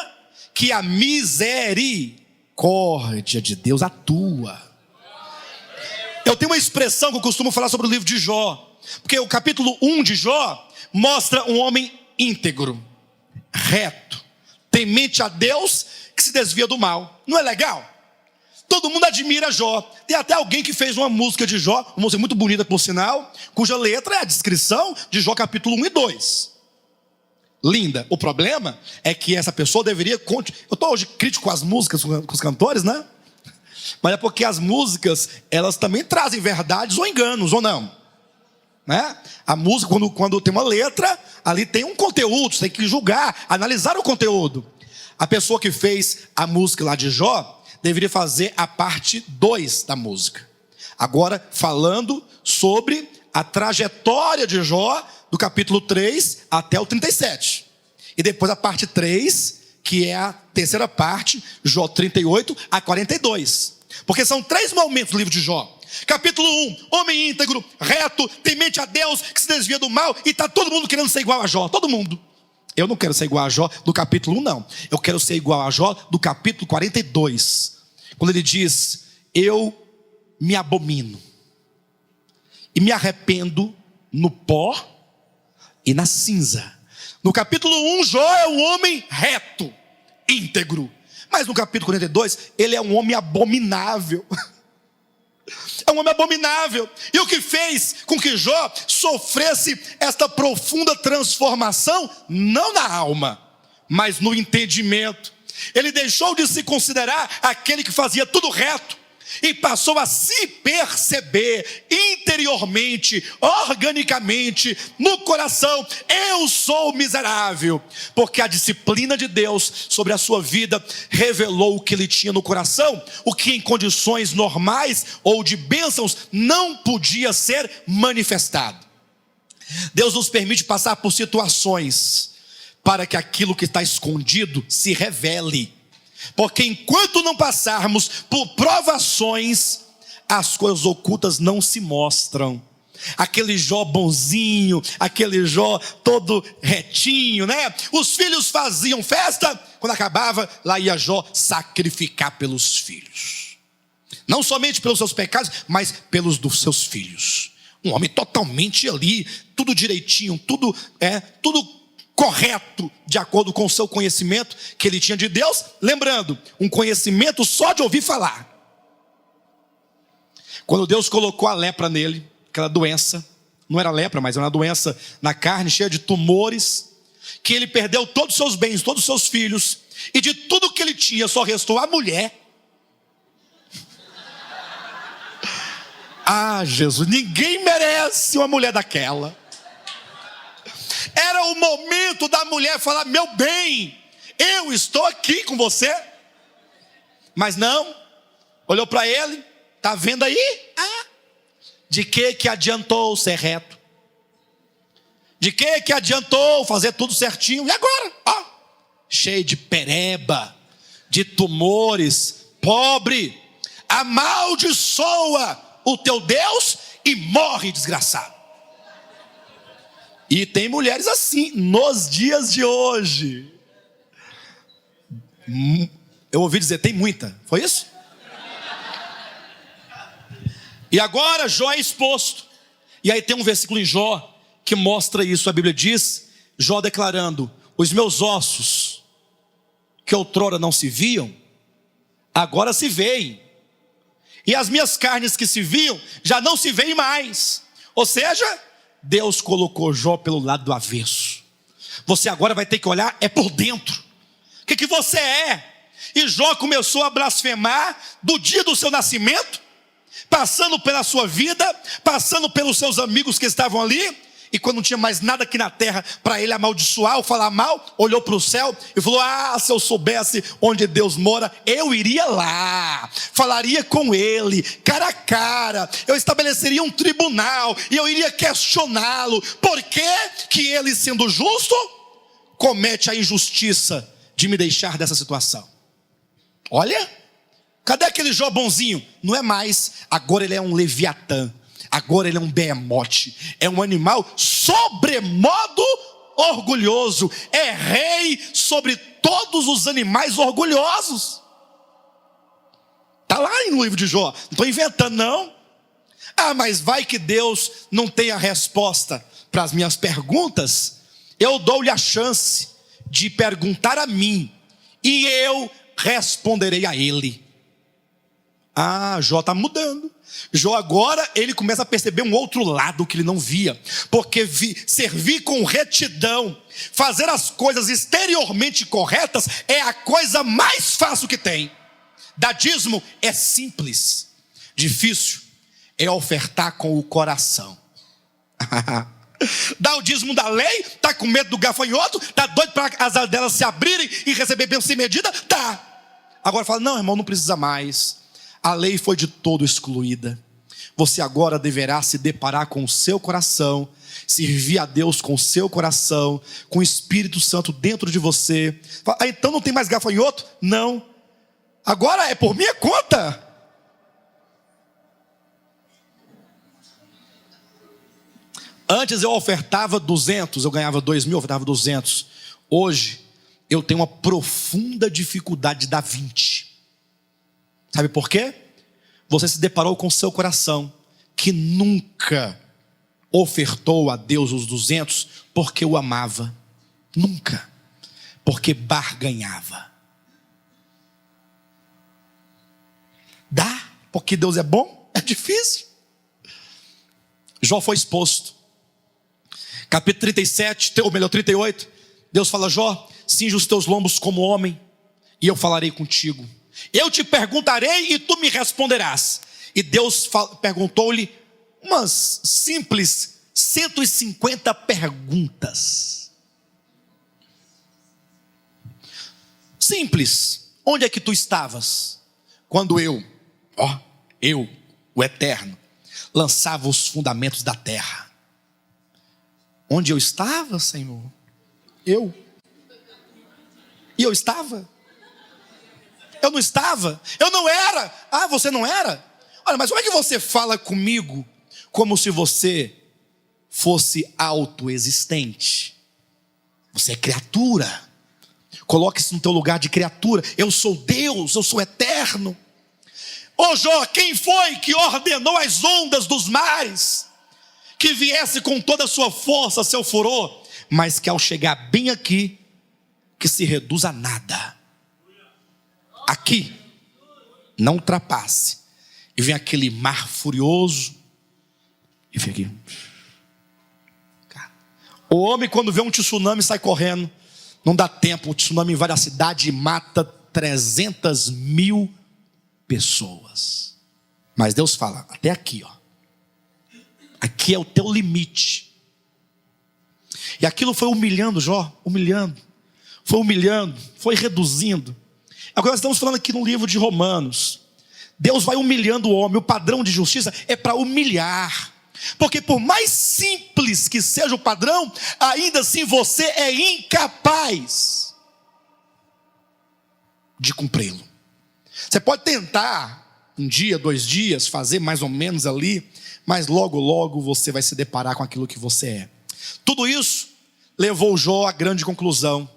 que a misericórdia de Deus atua. Eu tenho uma expressão que eu costumo falar sobre o livro de Jó, porque o capítulo 1 de Jó mostra um homem íntegro, reto, temente a Deus, que se desvia do mal. Não é legal? Todo mundo admira Jó. Tem até alguém que fez uma música de Jó, uma música muito bonita por sinal, cuja letra é a descrição de Jó capítulo 1 e 2. Linda. O problema é que essa pessoa deveria... Eu estou hoje crítico com as músicas, com os cantores, né? Mas é porque as músicas, elas também trazem verdades ou enganos, ou não? Né? A música, quando tem uma letra, ali tem um conteúdo, você tem que julgar, analisar o conteúdo. A pessoa que fez a música lá de Jó deveria fazer a parte 2 da música. Agora, falando sobre a trajetória de Jó, do capítulo 3 até o 37. E depois a parte 3, que é a terceira parte, Jó 38 a 42. Porque são 3 momentos do livro de Jó. Capítulo 1, homem íntegro, reto, temente a Deus, que se desvia do mal, e está todo mundo querendo ser igual a Jó, todo mundo. Eu não quero ser igual a Jó do capítulo 1, não. Eu quero ser igual a Jó do capítulo 42. Quando ele diz, eu me abomino e me arrependo no pó e na cinza. No capítulo 1, Jó é um homem reto, íntegro. Mas no capítulo 42, ele é um homem abominável. É um homem abominável. E o que fez com que Jó sofresse esta profunda transformação, não na alma, mas no entendimento. Ele deixou de se considerar aquele que fazia tudo reto e passou a se perceber interiormente, organicamente, no coração: eu sou miserável, porque a disciplina de Deus sobre a sua vida revelou o que ele tinha no coração, o que em condições normais ou de bênçãos não podia ser manifestado. Deus nos permite passar por situações para que aquilo que está escondido se revele. Porque enquanto não passarmos por provações, as coisas ocultas não se mostram. Aquele Jó bonzinho, aquele Jó todo retinho, né? Os filhos faziam festa, quando acabava, lá ia Jó sacrificar pelos filhos. Não somente pelos seus pecados, mas pelos dos seus filhos. Um homem totalmente ali, tudo direitinho, tudo correto, de acordo com o seu conhecimento que ele tinha de Deus. Lembrando, um conhecimento só de ouvir falar. Quando Deus colocou a lepra nele, aquela doença, não era lepra, mas era uma doença na carne, cheia de tumores, que ele perdeu todos os seus bens, todos os seus filhos, e de tudo que ele tinha só restou a mulher. Ah, Jesus, ninguém merece uma mulher daquela. Era o momento da mulher falar: meu bem, eu estou aqui com você. Mas não, olhou para ele: está vendo aí? De que adiantou ser reto? De que adiantou fazer tudo certinho? E agora? Cheio de pereba, de tumores, pobre, amaldiçoa o teu Deus e morre, desgraçado. E tem mulheres assim nos dias de hoje. Eu ouvi dizer, tem muita. Foi isso? E agora Jó é exposto. E aí tem um versículo em Jó que mostra isso. A Bíblia diz, Jó declarando: os meus ossos, que outrora não se viam, agora se veem. E as minhas carnes que se viam, já não se veem mais. Ou seja, Deus colocou Jó pelo lado do avesso. Você agora vai ter que olhar por dentro. O que você é? E Jó começou a blasfemar do dia do seu nascimento, passando pela sua vida, passando pelos seus amigos que estavam ali. E quando não tinha mais nada aqui na terra para ele amaldiçoar ou falar mal, olhou para o céu e falou: se eu soubesse onde Deus mora, eu iria lá, falaria com ele, cara a cara, eu estabeleceria um tribunal e eu iria questioná-lo. Por que ele, sendo justo, comete a injustiça de me deixar dessa situação? Olha, cadê aquele Jó bonzinho? Não é mais, agora ele é um leviatã. Agora ele é um behemote, é um animal sobremodo orgulhoso, é rei sobre todos os animais orgulhosos. Está lá no livro de Jó, não estou inventando não. Ah, mas vai que Deus não tem a resposta para as minhas perguntas. Eu dou-lhe a chance de perguntar a mim, e eu responderei a ele. Ah, Jó está mudando. Jó agora, ele começa a perceber um outro lado que ele não via. Porque servir com retidão, fazer as coisas exteriormente corretas, é a coisa mais fácil que tem. Dar dízimo é simples. Difícil é ofertar com o coração. Dá o dízimo da lei, tá com medo do gafanhoto, tá doido para as asas delas se abrirem e receber bênção sem medida? Tá. Agora fala, não, irmão, não precisa mais. A lei foi de todo excluída. Você agora deverá se deparar com o seu coração, servir a Deus com o seu coração, com o Espírito Santo dentro de você. Fala, ah, então não tem mais gafanhoto? Não. Agora é por minha conta. Antes eu ofertava 200, eu ganhava 2.000, eu ofertava 200. Hoje eu tenho uma profunda dificuldade de dar 20. Sabe por quê? Você se deparou com o seu coração, que nunca ofertou a Deus os 200 porque o amava. Nunca. Porque barganhava. Dá, porque Deus é bom? É difícil. Jó foi exposto. Capítulo 37, ou melhor, 38. Deus fala, Jó, cinge os teus lombos como homem, e eu falarei contigo. Eu te perguntarei e tu me responderás. E Deus perguntou-lhe umas simples 150 perguntas. Simples. Onde é que tu estavas quando eu, o Eterno, lançava os fundamentos da terra? Onde eu estava, Senhor? E eu estava? Eu não estava? Eu não era? Ah, você não era? Olha, mas como é que você fala comigo como se você fosse autoexistente? Você é criatura. Coloque-se no teu lugar de criatura. Eu sou Deus, eu sou eterno. Ô Jó, quem foi que ordenou as ondas dos mares? Que viesse com toda a sua força, seu furor, mas que ao chegar bem aqui, que se reduz a nada. Aqui, não ultrapasse. E vem aquele mar furioso, e vem aqui. O homem, quando vê um tsunami, sai correndo. Não dá tempo, o tsunami invade a cidade e mata 300.000 pessoas. Mas Deus fala, até aqui, aqui é o teu limite. E aquilo foi humilhando Jó, foi reduzindo. Agora nós estamos falando aqui no livro de Romanos. Deus vai humilhando o homem. O padrão de justiça é para humilhar. Porque por mais simples que seja o padrão, ainda assim você é incapaz de cumpri-lo. Você pode tentar um dia, 2 dias, fazer mais ou menos ali, mas logo, logo você vai se deparar com aquilo que você é. Tudo isso levou Jó à grande conclusão.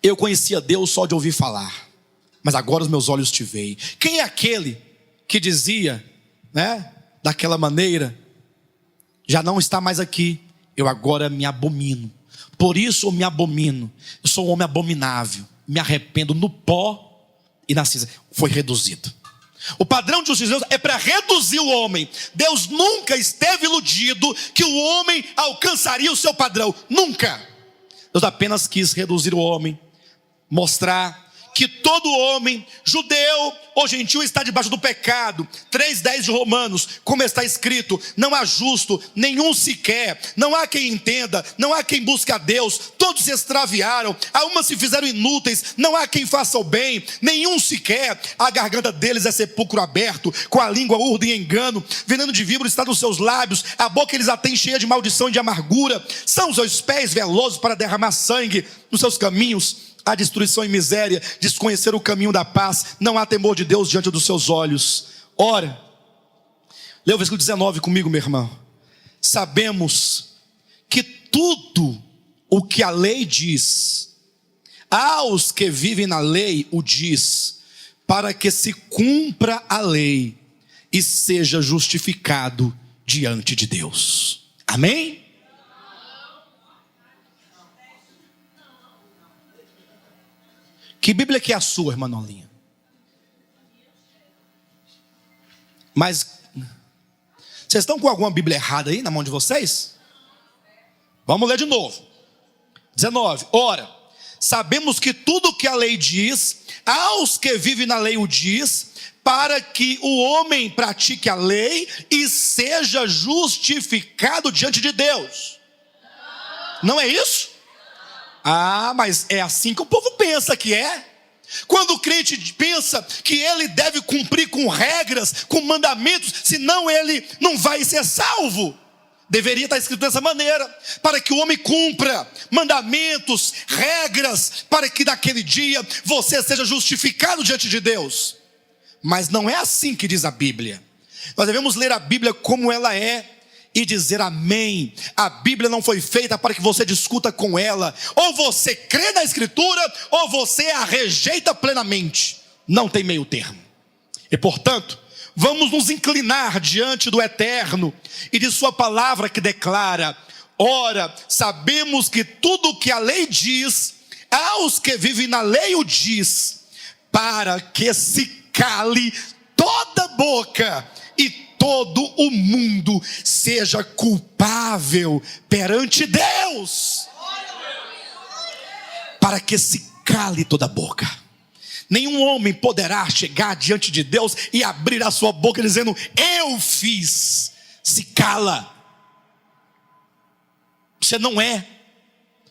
Eu conhecia Deus só de ouvir falar, mas agora os meus olhos te veem. Quem é aquele que dizia, daquela maneira, já não está mais aqui, eu agora me abomino. Por isso eu me abomino. Eu sou um homem abominável, me arrependo no pó e na cinza. Foi reduzido. O padrão de justiça de Deus é para reduzir o homem. Deus nunca esteve iludido que o homem alcançaria o seu padrão. Nunca. Deus apenas quis reduzir o homem, mostrar que todo homem, judeu ou gentil, está debaixo do pecado. 3:10 de Romanos, como está escrito, não há justo, nenhum sequer, não há quem entenda, não há quem busque a Deus, todos se extraviaram, a uma se fizeram inúteis, não há quem faça o bem, nenhum sequer, a garganta deles é sepulcro aberto, com a língua urdem engano, veneno de víbora está nos seus lábios, a boca eles a têm cheia de maldição e de amargura, são os seus pés velozes para derramar sangue, nos seus caminhos há destruição e miséria, desconhecer o caminho da paz, não há temor de Deus diante dos seus olhos. Ora, lê o versículo 19 comigo, meu irmão. Sabemos que tudo o que a lei diz, aos que vivem na lei o diz, para que se cumpra a lei. e seja justificado diante de Deus. Amém? Que Bíblia que é a sua, irmã Nolinha? Mas vocês estão com alguma Bíblia errada aí na mão de vocês? Vamos ler de novo. 19. Ora, sabemos que tudo que a lei diz, aos que vivem na lei o diz, para que o homem pratique a lei e seja justificado diante de Deus. Não é isso? Ah, mas é assim que o povo pensa que é. Quando o crente pensa que ele deve cumprir com regras, com mandamentos, senão ele não vai ser salvo. Deveria estar escrito dessa maneira, para que o homem cumpra mandamentos, regras, para que naquele dia você seja justificado diante de Deus. Mas não é assim que diz a Bíblia. Nós devemos ler a Bíblia como ela é e dizer amém. A Bíblia não foi feita para que você discuta com ela. Ou você crê na Escritura, ou você a rejeita plenamente. Não tem meio termo. E portanto, vamos nos inclinar diante do Eterno e de sua palavra que declara: ora, sabemos que tudo o que a lei diz, aos que vivem na lei o diz, para que se cale toda boca e todo o mundo seja culpável perante Deus. Para que se cale toda boca. Nenhum homem poderá chegar diante de Deus e abrir a sua boca dizendo: eu fiz. Se cala. Você não é.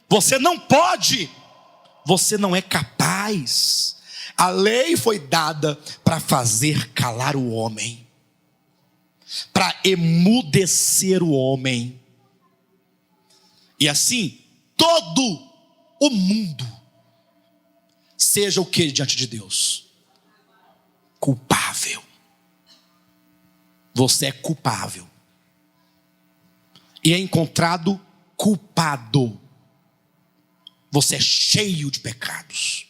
Você não pode. Você não é capaz. A lei foi dada para fazer calar o homem, para emudecer o homem. E assim, todo o mundo seja o que diante de Deus? Culpável. Você é culpável. E é encontrado culpado. Você é cheio de pecados,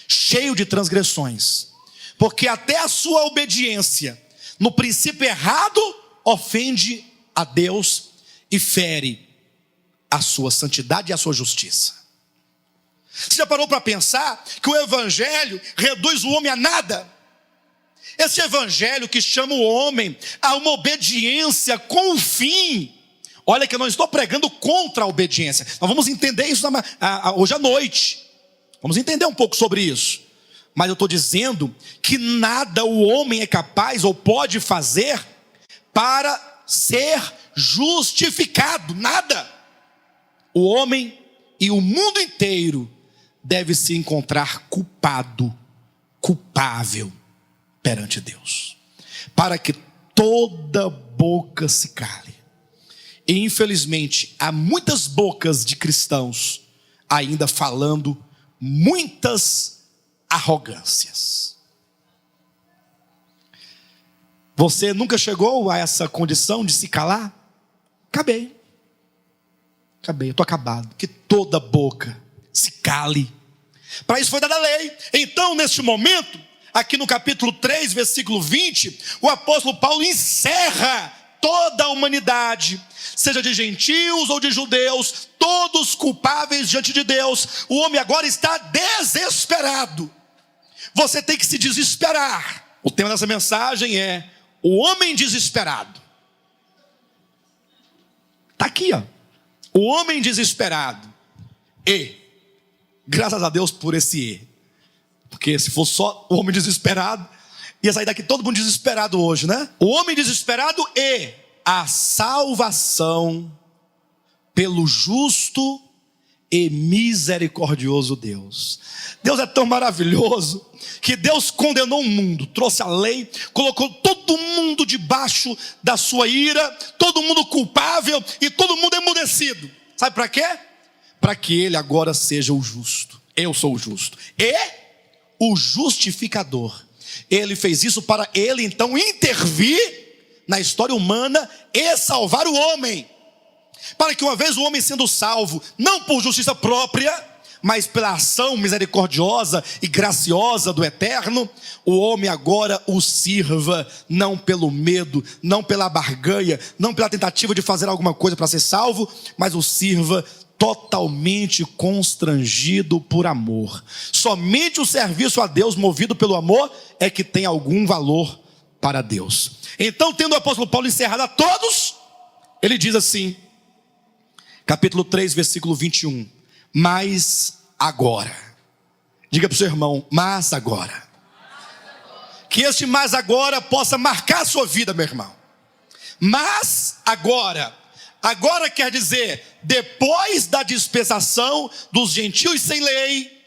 cheio de transgressões, porque até a sua obediência no princípio errado ofende a Deus e fere a sua santidade e a sua justiça. Você já parou para pensar que o evangelho reduz o homem a nada? Esse evangelho que chama o homem a uma obediência com o fim. Olha que eu não estou pregando contra a obediência. Nós vamos entender isso hoje à noite. Vamos entender um pouco sobre isso. Mas eu estou dizendo que nada o homem é capaz ou pode fazer para ser justificado. Nada. O homem e o mundo inteiro deve se encontrar culpado, culpável perante Deus, para que toda boca se cale. E infelizmente há muitas bocas de cristãos ainda falando muitas arrogâncias. Você nunca chegou a essa condição de se calar? Acabei, eu estou acabado. Que toda boca se cale. Para isso foi dada a lei. Então, neste momento, aqui no capítulo 3, versículo 20, o apóstolo Paulo encerra toda a humanidade, seja de gentios ou de judeus, todos culpáveis diante de Deus. O homem agora está desesperado. Você tem que se desesperar. O tema dessa mensagem é o homem desesperado. Está aqui, ó. O homem desesperado. E, graças a Deus por esse E. Porque se fosse só o homem desesperado, ia sair daqui todo mundo desesperado hoje, né? O homem desesperado e a salvação pelo justo e misericordioso Deus. Deus é tão maravilhoso que Deus condenou o mundo, trouxe a lei, colocou todo mundo debaixo da sua ira, todo mundo culpável e todo mundo emudecido. Sabe para quê? Para que ele agora seja o justo. Eu sou o justo. E o justificador. Ele fez isso para ele então intervir na história humana e salvar o homem. Para que uma vez o homem sendo salvo, não por justiça própria, mas pela ação misericordiosa e graciosa do Eterno, o homem agora o sirva, não pelo medo, não pela barganha, não pela tentativa de fazer alguma coisa para ser salvo, mas o sirva totalmente constrangido por amor. Somente o serviço a Deus movido pelo amor é que tem algum valor para Deus. Então, tendo o apóstolo Paulo encerrado a todos, ele diz assim, capítulo 3, versículo 21, mas agora, diga para o seu irmão, mas agora, que este mas agora possa marcar a sua vida, meu irmão. Mas agora quer dizer, depois da dispensação dos gentios sem lei,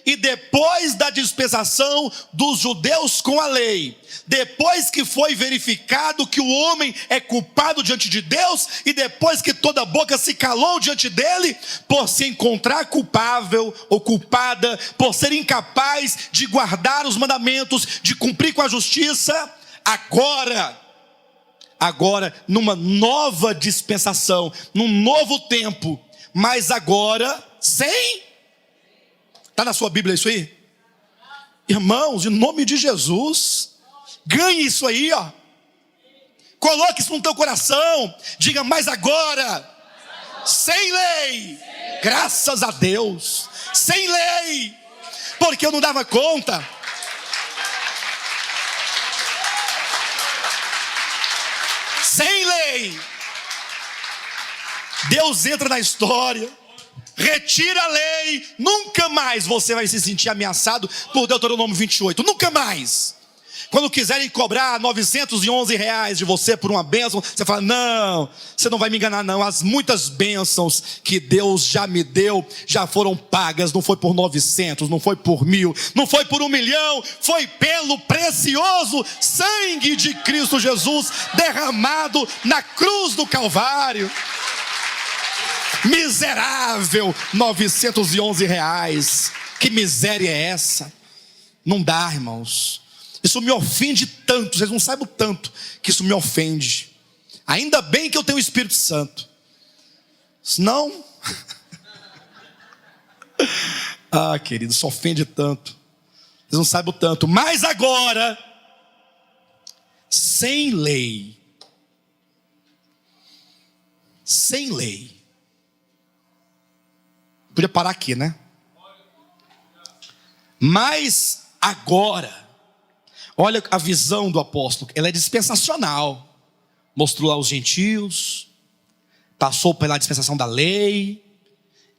e depois da dispensação dos judeus com a lei, depois que foi verificado que o homem é culpado diante de Deus, e depois que toda boca se calou diante dele, por se encontrar culpável ou culpada, por ser incapaz de guardar os mandamentos, de cumprir com a justiça, agora numa nova dispensação, num novo tempo, mas agora sem... Está na sua Bíblia isso aí? Irmãos, em nome de Jesus, ganhe isso aí, ó. Coloque isso no teu coração. Diga, mas agora, sem lei, graças a Deus, sem lei, porque eu não dava conta. Sem lei, Deus entra na história, retira a lei, nunca mais você vai se sentir ameaçado por Deuteronômio 28, nunca mais. Quando quiserem cobrar R$911 de você por uma bênção, você fala, não, você não vai me enganar não, as muitas bênçãos que Deus já me deu, já foram pagas, não foi por 900, não foi por 1000, não foi por 1 milhão, foi pelo precioso sangue de Cristo Jesus, derramado na cruz do Calvário. Miserável, R$911, que miséria é essa? Não dá, irmãos, isso me ofende tanto, vocês não sabem o tanto que isso me ofende. Ainda bem que eu tenho o Espírito Santo, senão, querido, isso ofende tanto, vocês não sabem o tanto, mas agora, sem lei, podia parar aqui, né? Mas agora, olha a visão do apóstolo, ela é dispensacional. Mostrou aos gentios, passou pela dispensação da lei,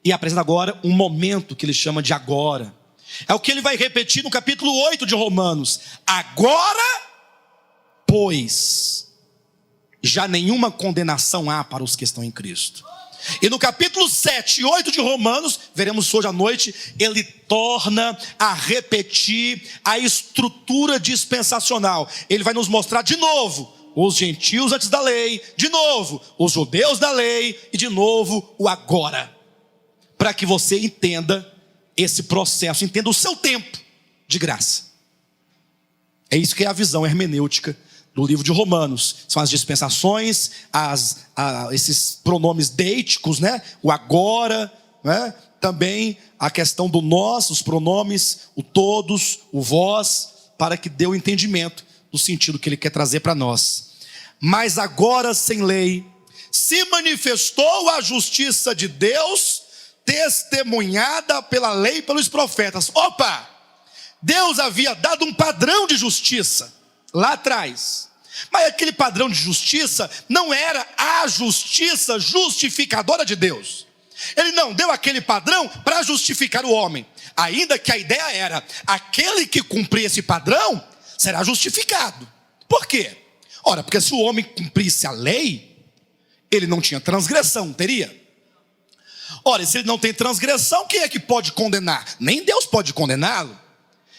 e apresenta agora um momento que ele chama de agora. É o que ele vai repetir no capítulo 8 de Romanos. Agora, pois, já nenhuma condenação há para os que estão em Cristo. E no capítulo 7 e 8 de Romanos, veremos hoje à noite, ele torna a repetir a estrutura dispensacional. Ele vai nos mostrar de novo os gentios antes da lei, de novo os judeus da lei, e de novo o agora, para que você entenda esse processo, entenda o seu tempo de graça. É isso que é a visão hermenêutica do livro de Romanos. São as dispensações, esses pronomes deíticos, né? O agora, né? Também a questão do nós, os pronomes, o todos, o vós, para que dê o entendimento do sentido que ele quer trazer para nós. Mas agora, sem lei, se manifestou a justiça de Deus, testemunhada pela lei e pelos profetas. Opa! Deus havia dado um padrão de justiça lá atrás, mas aquele padrão de justiça não era a justiça justificadora de Deus. Ele não deu aquele padrão para justificar o homem, ainda que a ideia era, aquele que cumprir esse padrão será justificado. Por quê? Ora, porque se o homem cumprisse a lei, ele não tinha transgressão, teria? Ora, se ele não tem transgressão, quem é que pode condenar? Nem Deus pode condená-lo.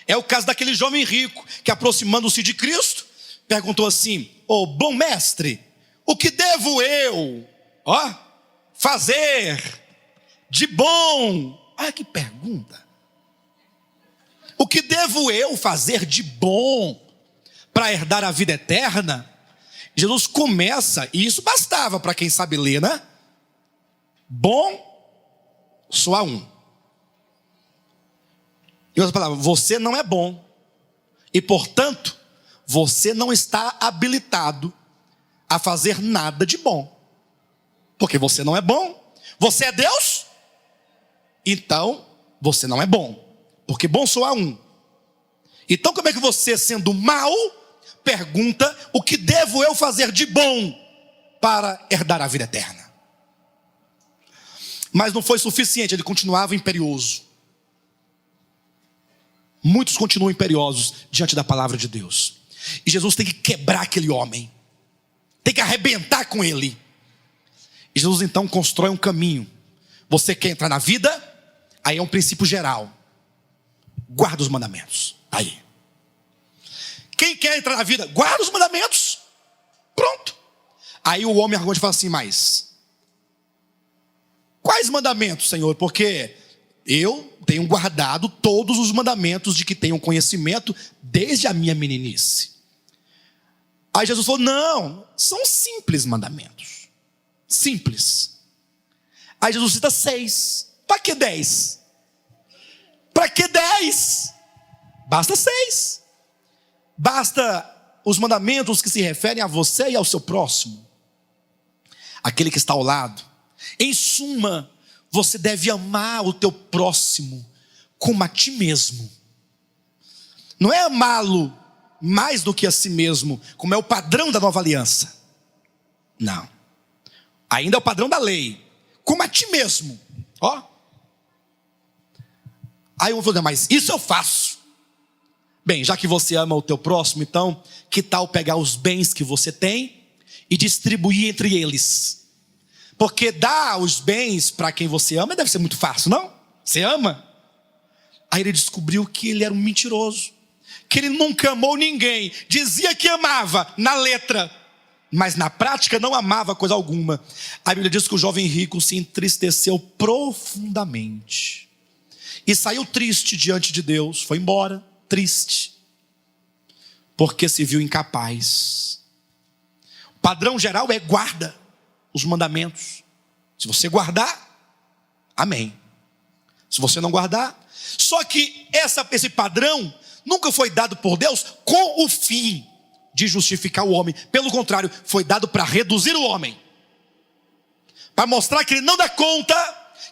É o caso daquele jovem rico, que aproximando-se de Cristo, perguntou assim, bom mestre, o que devo eu fazer de bom? Que pergunta. O que devo eu fazer de bom para herdar a vida eterna? Jesus começa, e isso bastava para quem sabe ler, né? Bom, só há um. Em outras palavras, você não é bom. E, portanto, você não está habilitado a fazer nada de bom. Porque você não é bom. Você é Deus? Então, você não é bom. Porque bom só há um. Então, como é que você, sendo mau, pergunta: o que devo eu fazer de bom para herdar a vida eterna? Mas não foi suficiente, ele continuava imperioso. Muitos continuam imperiosos diante da palavra de Deus. E Jesus tem que quebrar aquele homem. Tem que arrebentar com ele. E Jesus então constrói um caminho. Você quer entrar na vida? Aí é um princípio geral. Guarda os mandamentos. Aí. Quem quer entrar na vida? Guarda os mandamentos. Pronto. Aí o homem arrogante fala assim: mas quais mandamentos, Senhor? Porque eu tenho guardado todos os mandamentos de que tenho conhecimento desde a minha meninice. Aí Jesus falou: não, são simples mandamentos. Simples. Aí Jesus cita 6. Para que 10? Para que 10? Basta 6. Basta os mandamentos que se referem a você e ao seu próximo, aquele que está ao lado. Em suma, você deve amar o teu próximo como a ti mesmo. Não é amá-lo mais do que a si mesmo, como é o padrão da nova aliança. Não. Ainda é o padrão da lei. Como a ti mesmo. Ó. Aí eu vou dizer: mas isso eu faço. Bem, já que você ama o teu próximo, então, que tal pegar os bens que você tem e distribuir entre eles? Porque dar os bens para quem você ama deve ser muito fácil, não? Você ama? Aí ele descobriu que ele era um mentiroso, que ele nunca amou ninguém. Dizia que amava na letra, mas na prática não amava coisa alguma. A Bíblia diz que o jovem rico se entristeceu profundamente e saiu triste diante de Deus. Foi embora triste, porque se viu incapaz. O padrão geral é: guarda os mandamentos. Se você guardar, amém. Se você não guardar. Só que esse padrão nunca foi dado por Deus com o fim de justificar o homem. Pelo contrário, foi dado para reduzir o homem, para mostrar que ele não dá conta,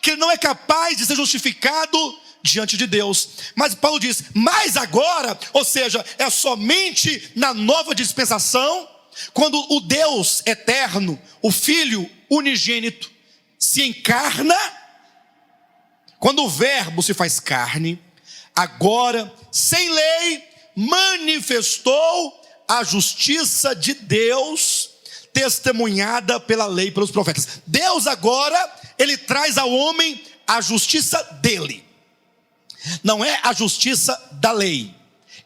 que ele não é capaz de ser justificado diante de Deus. Mas Paulo diz: mas agora, ou seja, é somente na nova dispensação, quando o Deus eterno, o Filho unigênito, se encarna, quando o verbo se faz carne, agora, sem lei, manifestou a justiça de Deus, testemunhada pela lei e pelos profetas. Deus agora, ele traz ao homem a justiça dele. Não é a justiça da lei,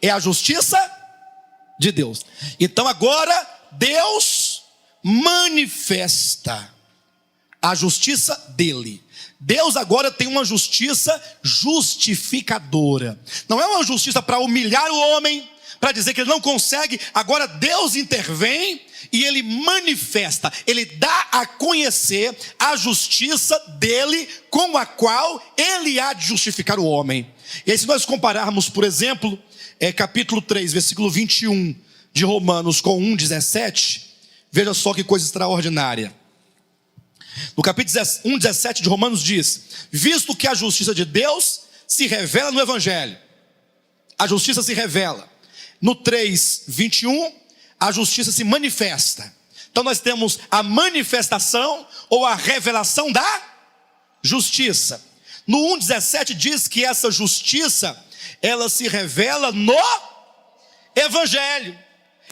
é a justiça de Deus. Então agora Deus manifesta a justiça dele. Deus agora tem uma justiça justificadora. Não é uma justiça para humilhar o homem, para dizer que ele não consegue. Agora Deus intervém e ele manifesta, ele dá a conhecer a justiça dele, com a qual ele há de justificar o homem. E aí, se nós compararmos, por exemplo, capítulo 3, versículo 21 de Romanos com 1,17, veja só que coisa extraordinária. No capítulo 1,17 de Romanos diz: visto que a justiça de Deus se revela no Evangelho. A justiça se revela. No 3,21, a justiça se manifesta. Então nós temos a manifestação ou a revelação da justiça. No 1,17 diz que essa justiça, ela se revela no Evangelho.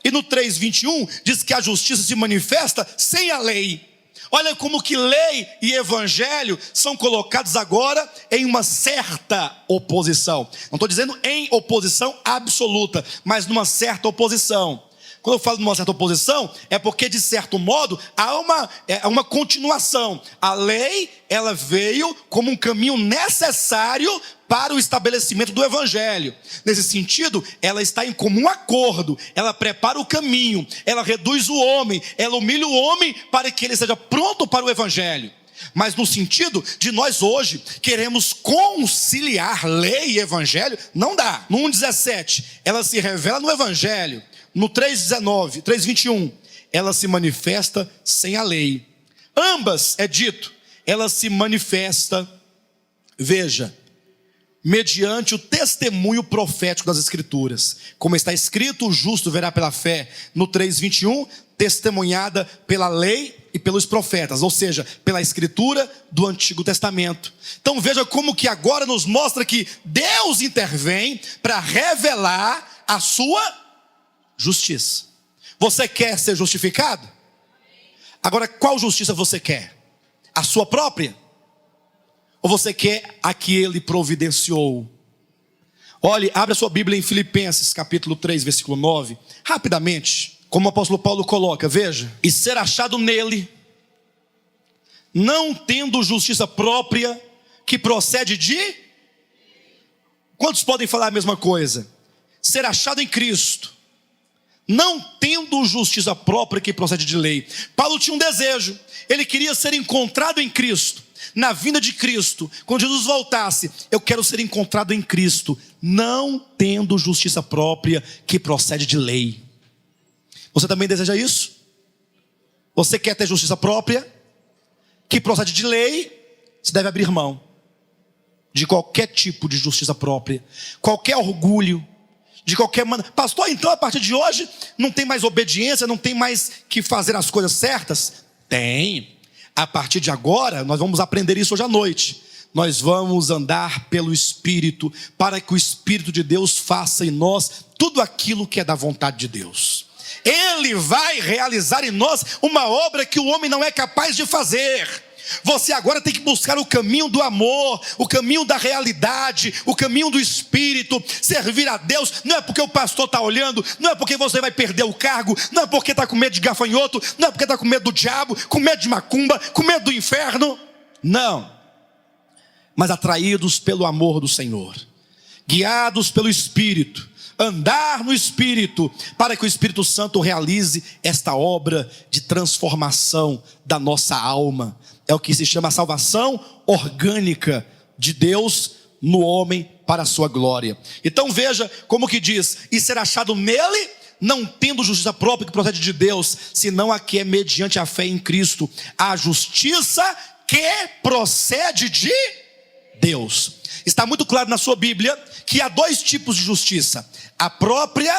E no 3,21 diz que a justiça se manifesta sem a lei. Olha como que lei e evangelho são colocados agora em uma certa oposição. Não estou dizendo em oposição absoluta, mas numa certa oposição. Quando eu falo de uma certa oposição, é porque de certo modo há uma continuação. A lei, ela veio como um caminho necessário para o estabelecimento do evangelho. Nesse sentido, ela está em comum acordo, ela prepara o caminho, ela reduz o homem, ela humilha o homem para que ele seja pronto para o evangelho. Mas no sentido de nós hoje queremos conciliar lei e evangelho, não dá. No 1,17, ela se revela no evangelho. No 3,19, 3,21, ela se manifesta sem a lei. Ambas, é dito, ela se manifesta, veja, mediante o testemunho profético das Escrituras. Como está escrito, o justo verá pela fé. No 3,21, testemunhada pela lei e pelos profetas, ou seja, pela Escritura do Antigo Testamento. Então veja como que agora nos mostra que Deus intervém para revelar a sua justiça. Você quer ser justificado? Agora, qual justiça você quer? A sua própria? Ou você quer a que Ele providenciou? Olhe, abre a sua Bíblia em Filipenses, capítulo 3, versículo 9. Rapidamente, como o apóstolo Paulo coloca, veja. E ser achado nele, não tendo justiça própria, que procede de... Quantos podem falar a mesma coisa? Ser achado em Cristo, não tendo justiça própria que procede de lei. Paulo tinha um desejo, ele queria ser encontrado em Cristo, na vinda de Cristo. Quando Jesus voltasse, eu quero ser encontrado em Cristo, não tendo justiça própria que procede de lei. Você também deseja isso? Você quer ter justiça própria que procede de lei? Você deve abrir mão de qualquer tipo de justiça própria, qualquer orgulho, de qualquer maneira. Pastor, então a partir de hoje não tem mais obediência, não tem mais que fazer as coisas certas? Tem. A partir de agora, nós vamos aprender isso hoje à noite. Nós vamos andar pelo Espírito, para que o Espírito de Deus faça em nós tudo aquilo que é da vontade de Deus. Ele vai realizar em nós uma obra que o homem não é capaz de fazer. Você agora tem que buscar o caminho do amor, o caminho da realidade, o caminho do Espírito. Servir a Deus não é porque o pastor está olhando, não é porque você vai perder o cargo, não é porque está com medo de gafanhoto, não é porque está com medo do diabo, com medo de macumba, com medo do inferno. Não, mas atraídos pelo amor do Senhor, guiados pelo Espírito, andar no Espírito, para que o Espírito Santo realize esta obra de transformação da nossa alma. É o que se chama a salvação orgânica de Deus no homem para a sua glória. Então veja como que diz: e ser achado nele, não tendo justiça própria que procede de Deus, senão a que é mediante a fé em Cristo, a justiça que procede de Deus. Está muito claro na sua Bíblia que há dois tipos de justiça: a própria,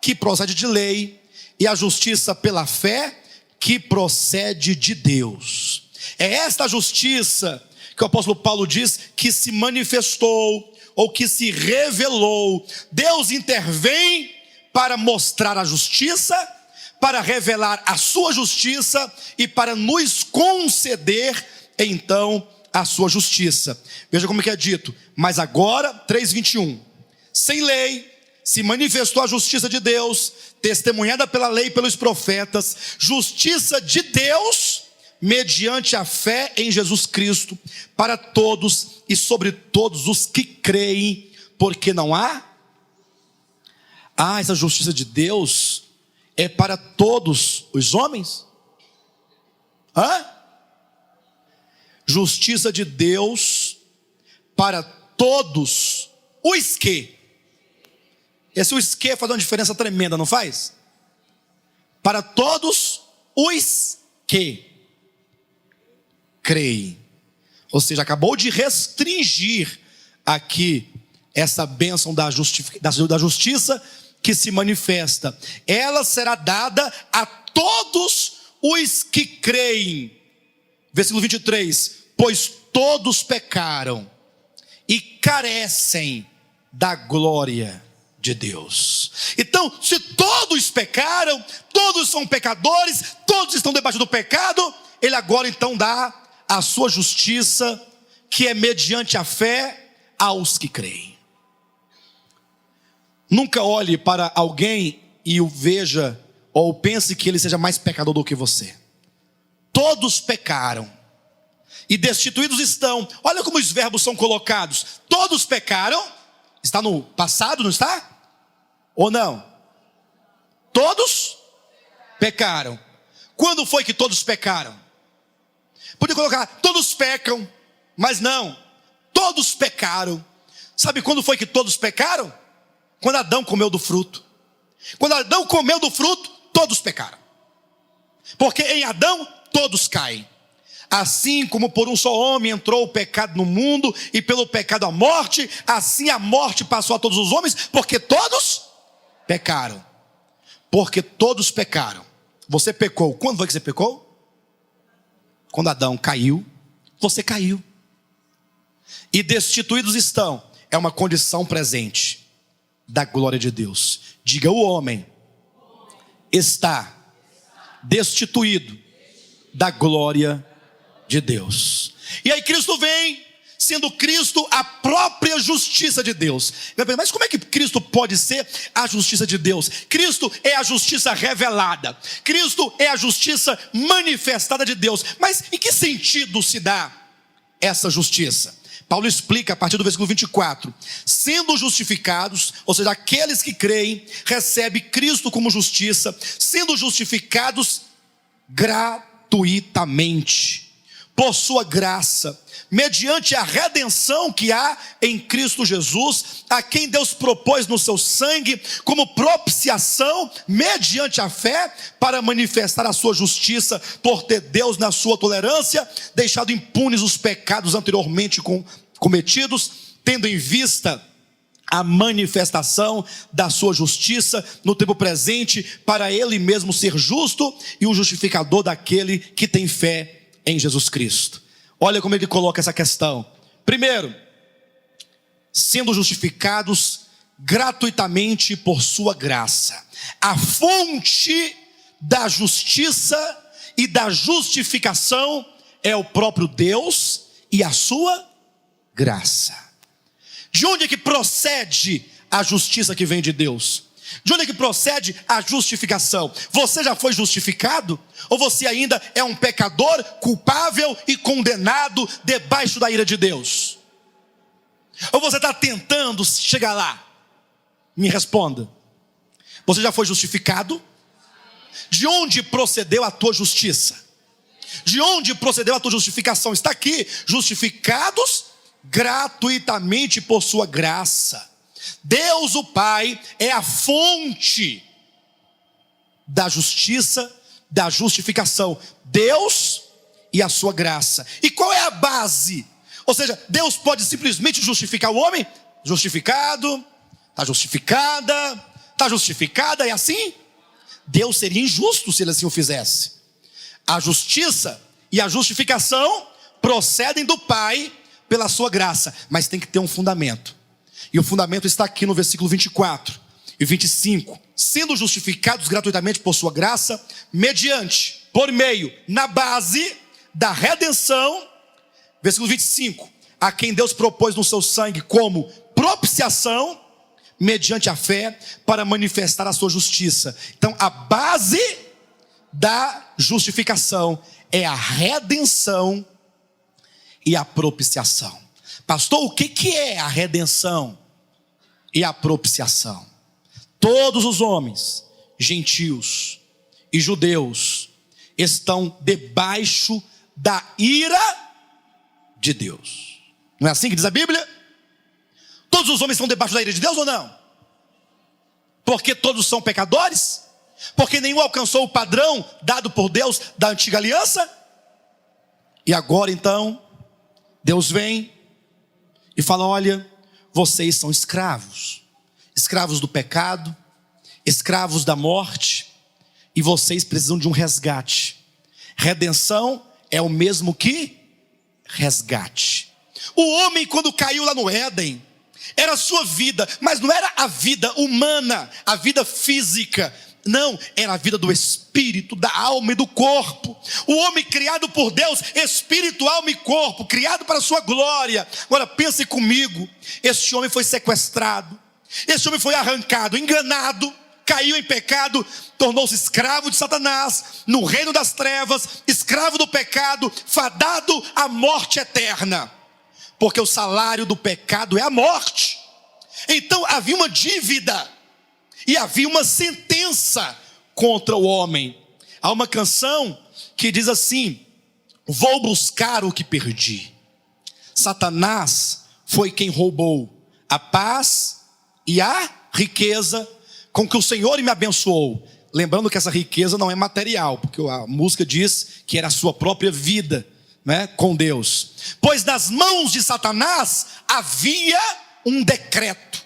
que procede de lei, e a justiça pela fé, que procede de Deus. É esta justiça que o apóstolo Paulo diz que se manifestou, ou que se revelou. Deus intervém para mostrar a justiça, para revelar a sua justiça e para nos conceder então a sua justiça. Veja como que é dito: mas agora, 3:21, sem lei se manifestou a justiça de Deus, testemunhada pela lei e pelos profetas, justiça de Deus mediante a fé em Jesus Cristo, para todos e sobre todos os que creem, porque não há... essa justiça de Deus é para todos os homens? Justiça de Deus para todos os que... Esse os que faz uma diferença tremenda, não faz? Para todos os que creem. Ou seja, acabou de restringir aqui essa bênção da justiça que se manifesta. Ela será dada a todos os que creem. Versículo 23: pois todos pecaram e carecem da glória de Deus. Então, se todos pecaram, todos são pecadores, todos estão debaixo do pecado, Ele agora então dá a sua justiça, que é mediante a fé aos que creem. Nunca olhe para alguém e o veja, ou pense que ele seja mais pecador do que você. Todos pecaram e destituídos estão. Olha como os verbos são colocados: todos pecaram. Está no passado, não está? Ou não? Todos pecaram. Quando foi que todos pecaram? Podia colocar, todos pecam, mas não, todos pecaram. Sabe quando foi que todos pecaram? Quando Adão comeu do fruto. Quando Adão comeu do fruto, todos pecaram. Porque em Adão todos caem. Assim como por um só homem entrou o pecado no mundo, e pelo pecado a morte, assim a morte passou a todos os homens, porque todos pecaram. Porque todos pecaram. Você pecou. Quando foi que você pecou? Quando Adão caiu, você caiu. E destituídos estão, é uma condição presente da glória de Deus. Diga, o homem está destituído da glória de Deus. E aí Cristo vem, sendo Cristo a própria justiça de Deus. Mas como é que Cristo pode ser a justiça de Deus? Cristo é a justiça revelada. Cristo é a justiça manifestada de Deus. Mas em que sentido se dá essa justiça? Paulo explica a partir do versículo 24. Sendo justificados, ou seja, aqueles que creem, recebem Cristo como justiça, sendo justificados gratuitamente, por sua graça, mediante a redenção que há em Cristo Jesus, a quem Deus propôs no seu sangue, como propiciação, mediante a fé, para manifestar a sua justiça, por ter Deus na sua tolerância, deixado impunes os pecados anteriormente cometidos, tendo em vista a manifestação da sua justiça no tempo presente, para ele mesmo ser justo e o justificador daquele que tem fé em Jesus Cristo. Olha como ele coloca essa questão. Primeiro, sendo justificados gratuitamente por sua graça. A fonte da justiça e da justificação é o próprio Deus e a sua graça. De onde é que procede a justiça que vem de Deus? De onde é que procede a justificação? Você já foi justificado? Ou você ainda é um pecador culpável e condenado debaixo da ira de Deus? Ou você está tentando chegar lá? Me responda. Você já foi justificado? De onde procedeu a tua justiça? De onde procedeu a tua justificação? Está aqui, justificados gratuitamente por sua graça. Deus o Pai é a fonte da justiça, da justificação. Deus e a sua graça. E qual é a base? Ou seja, Deus pode simplesmente justificar o homem? Justificado, está justificada, está justificada, é assim? Deus seria injusto se ele assim o fizesse. A justiça e a justificação procedem do Pai pela sua graça, mas tem que ter um fundamento. E o fundamento está aqui no versículo 24 e 25. Sendo justificados gratuitamente por sua graça, mediante, por meio, na base da redenção, versículo 25, a quem Deus propôs no seu sangue como propiciação, mediante a fé, para manifestar a sua justiça. Então a base da justificação é a redenção e a propiciação. Pastor, o que é a redenção e a propiciação? Todos os homens, gentios e judeus, estão debaixo da ira de Deus. Não é assim que diz a Bíblia? Todos os homens estão debaixo da ira de Deus ou não? Porque todos são pecadores? Porque nenhum alcançou o padrão dado por Deus da antiga aliança? E agora então, Deus vem e fala: olha, vocês são escravos, escravos do pecado, escravos da morte, e vocês precisam de um resgate. Redenção é o mesmo que resgate. O homem, quando caiu lá no Éden, era a sua vida, mas não era a vida humana, a vida física. Não, era a vida do espírito, da alma e do corpo. O homem criado por Deus, espírito, alma e corpo, criado para a sua glória. Agora pense comigo, este homem foi sequestrado, este homem foi arrancado, enganado, caiu em pecado, tornou-se escravo de Satanás, no reino das trevas, escravo do pecado, fadado à morte eterna, porque o salário do pecado é a morte. Então havia uma dívida e havia uma sentença contra o homem. Há uma canção que diz assim: vou buscar o que perdi. Satanás foi quem roubou a paz e a riqueza com que o Senhor me abençoou. Lembrando que essa riqueza não é material, porque a música diz que era a sua própria vida, né, com Deus. Pois nas mãos de Satanás havia um decreto,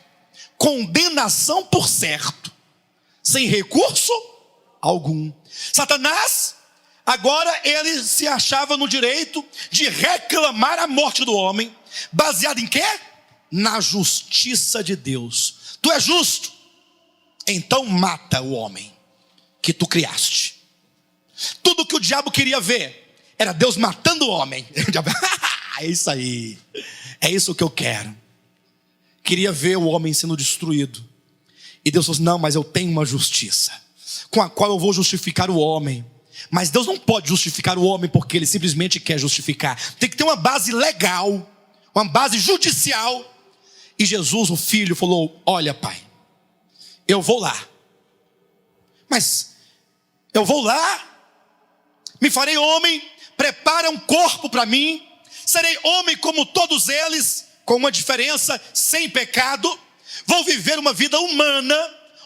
condenação por certo, sem recurso algum. Satanás, agora ele se achava no direito de reclamar a morte do homem, baseado em quê? Na justiça de Deus. Tu és justo, então mata o homem que tu criaste. Tudo que o diabo queria ver era Deus matando o homem. O diabo, é isso aí, é isso que eu quero. Queria ver o homem sendo destruído. E Deus falou assim: não, mas eu tenho uma justiça com a qual eu vou justificar o homem. Mas Deus não pode justificar o homem porque ele simplesmente quer justificar. Tem que ter uma base legal, uma base judicial. E Jesus, o filho, falou: olha, pai, eu vou lá, mas eu vou lá, me farei homem, prepara um corpo para mim, serei homem como todos eles, com uma diferença, sem pecado. Vou viver uma vida humana,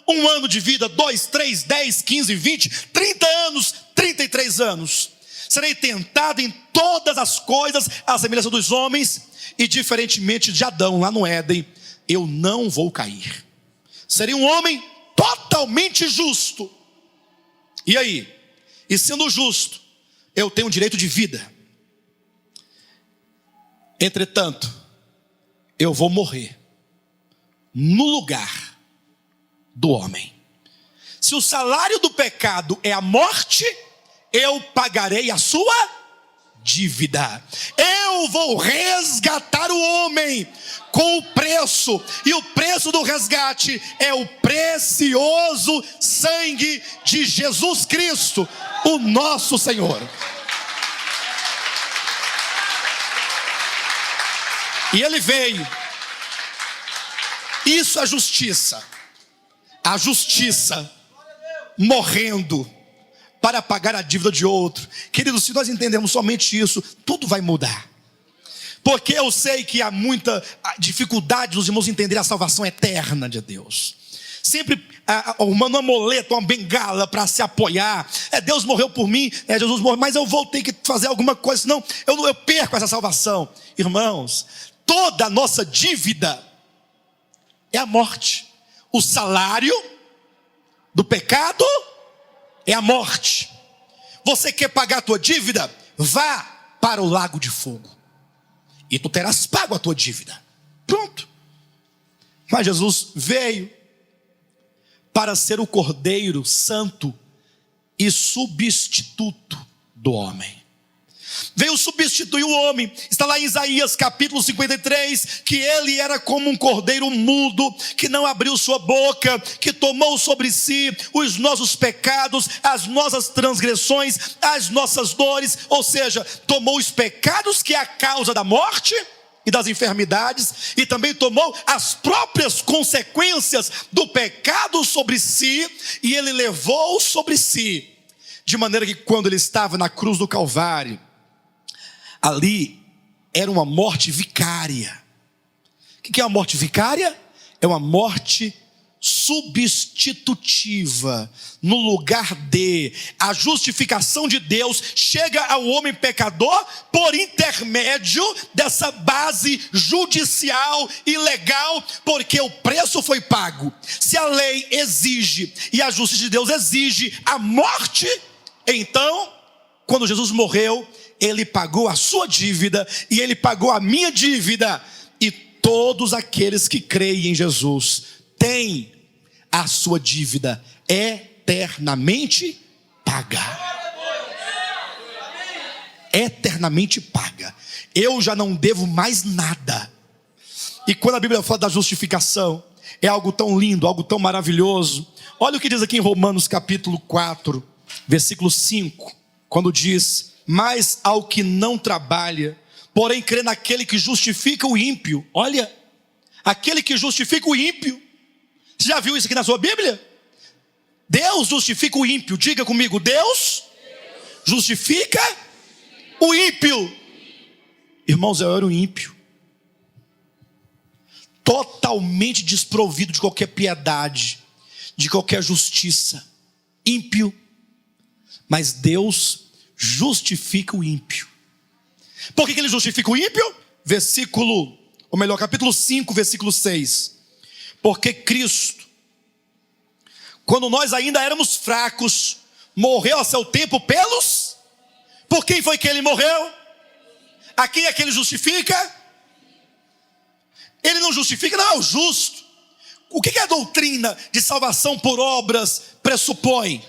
1 ano de vida, 2, 3, 10, 15, 20, 30 anos, 33 anos. Serei tentado em todas as coisas, à semelhança dos homens, e diferentemente de Adão, lá no Éden, eu não vou cair. Serei um homem totalmente justo. E aí? E sendo justo, eu tenho direito de vida. Entretanto, eu vou morrer no lugar do homem. Se o salário do pecado é a morte, eu pagarei a sua dívida. Eu vou resgatar o homem com o preço, e o preço do resgate é o precioso sangue de Jesus Cristo, o nosso Senhor. E ele veio. Isso é justiça. A justiça morrendo para pagar a dívida de outro. Queridos, se nós entendemos somente isso, tudo vai mudar. Porque eu sei que há muita dificuldade dos irmãos entenderem a salvação eterna de Deus. Sempre uma amoleta, uma bengala para se apoiar. Deus morreu por mim, Jesus morreu, mas eu vou ter que fazer alguma coisa, senão eu perco essa salvação. Irmãos, toda a nossa dívida é a morte. O salário do pecado é a morte. Você quer pagar a tua dívida? Vá para o lago de fogo, e tu terás pago a tua dívida. Pronto. Mas Jesus veio para ser o Cordeiro Santo e substituto do homem. Veio substituir o homem. Está lá em Isaías capítulo 53, que ele era como um cordeiro mudo, que não abriu sua boca, que tomou sobre si os nossos pecados, as nossas transgressões, as nossas dores. Ou seja, tomou os pecados que é a causa da morte e das enfermidades, e também tomou as próprias consequências do pecado sobre si, e ele levou sobre si, de maneira que quando ele estava na cruz do Calvário, ali era uma morte vicária. O que é uma morte vicária? É uma morte substitutiva, no lugar de. A justificação de Deus chega ao homem pecador por intermédio dessa base judicial e legal, porque o preço foi pago. Se a lei exige e a justiça de Deus exige a morte, então, quando Jesus morreu, ele pagou a sua dívida e ele pagou a minha dívida, e todos aqueles que creem em Jesus têm a sua dívida eternamente paga. Eternamente paga. Eu já não devo mais nada. E quando a Bíblia fala da justificação, é algo tão lindo, algo tão maravilhoso. Olha o que diz aqui em Romanos capítulo 4, versículo 5, quando diz: mas ao que não trabalha, porém crê naquele que justifica o ímpio. Olha, aquele que justifica o ímpio. Você já viu isso aqui na sua Bíblia? Deus justifica o ímpio. Diga comigo: Deus justifica O ímpio. Irmãos, eu era um ímpio. Totalmente desprovido de qualquer piedade, de qualquer justiça. Ímpio. Mas Deus justifica o ímpio. Por que ele justifica o ímpio? Capítulo 5, versículo 6. Porque Cristo, quando nós ainda éramos fracos, morreu a seu tempo pelos... Por quem foi que ele morreu? A quem é que ele justifica? Ele não justifica, não é o justo. O que a doutrina de salvação por obras pressupõe?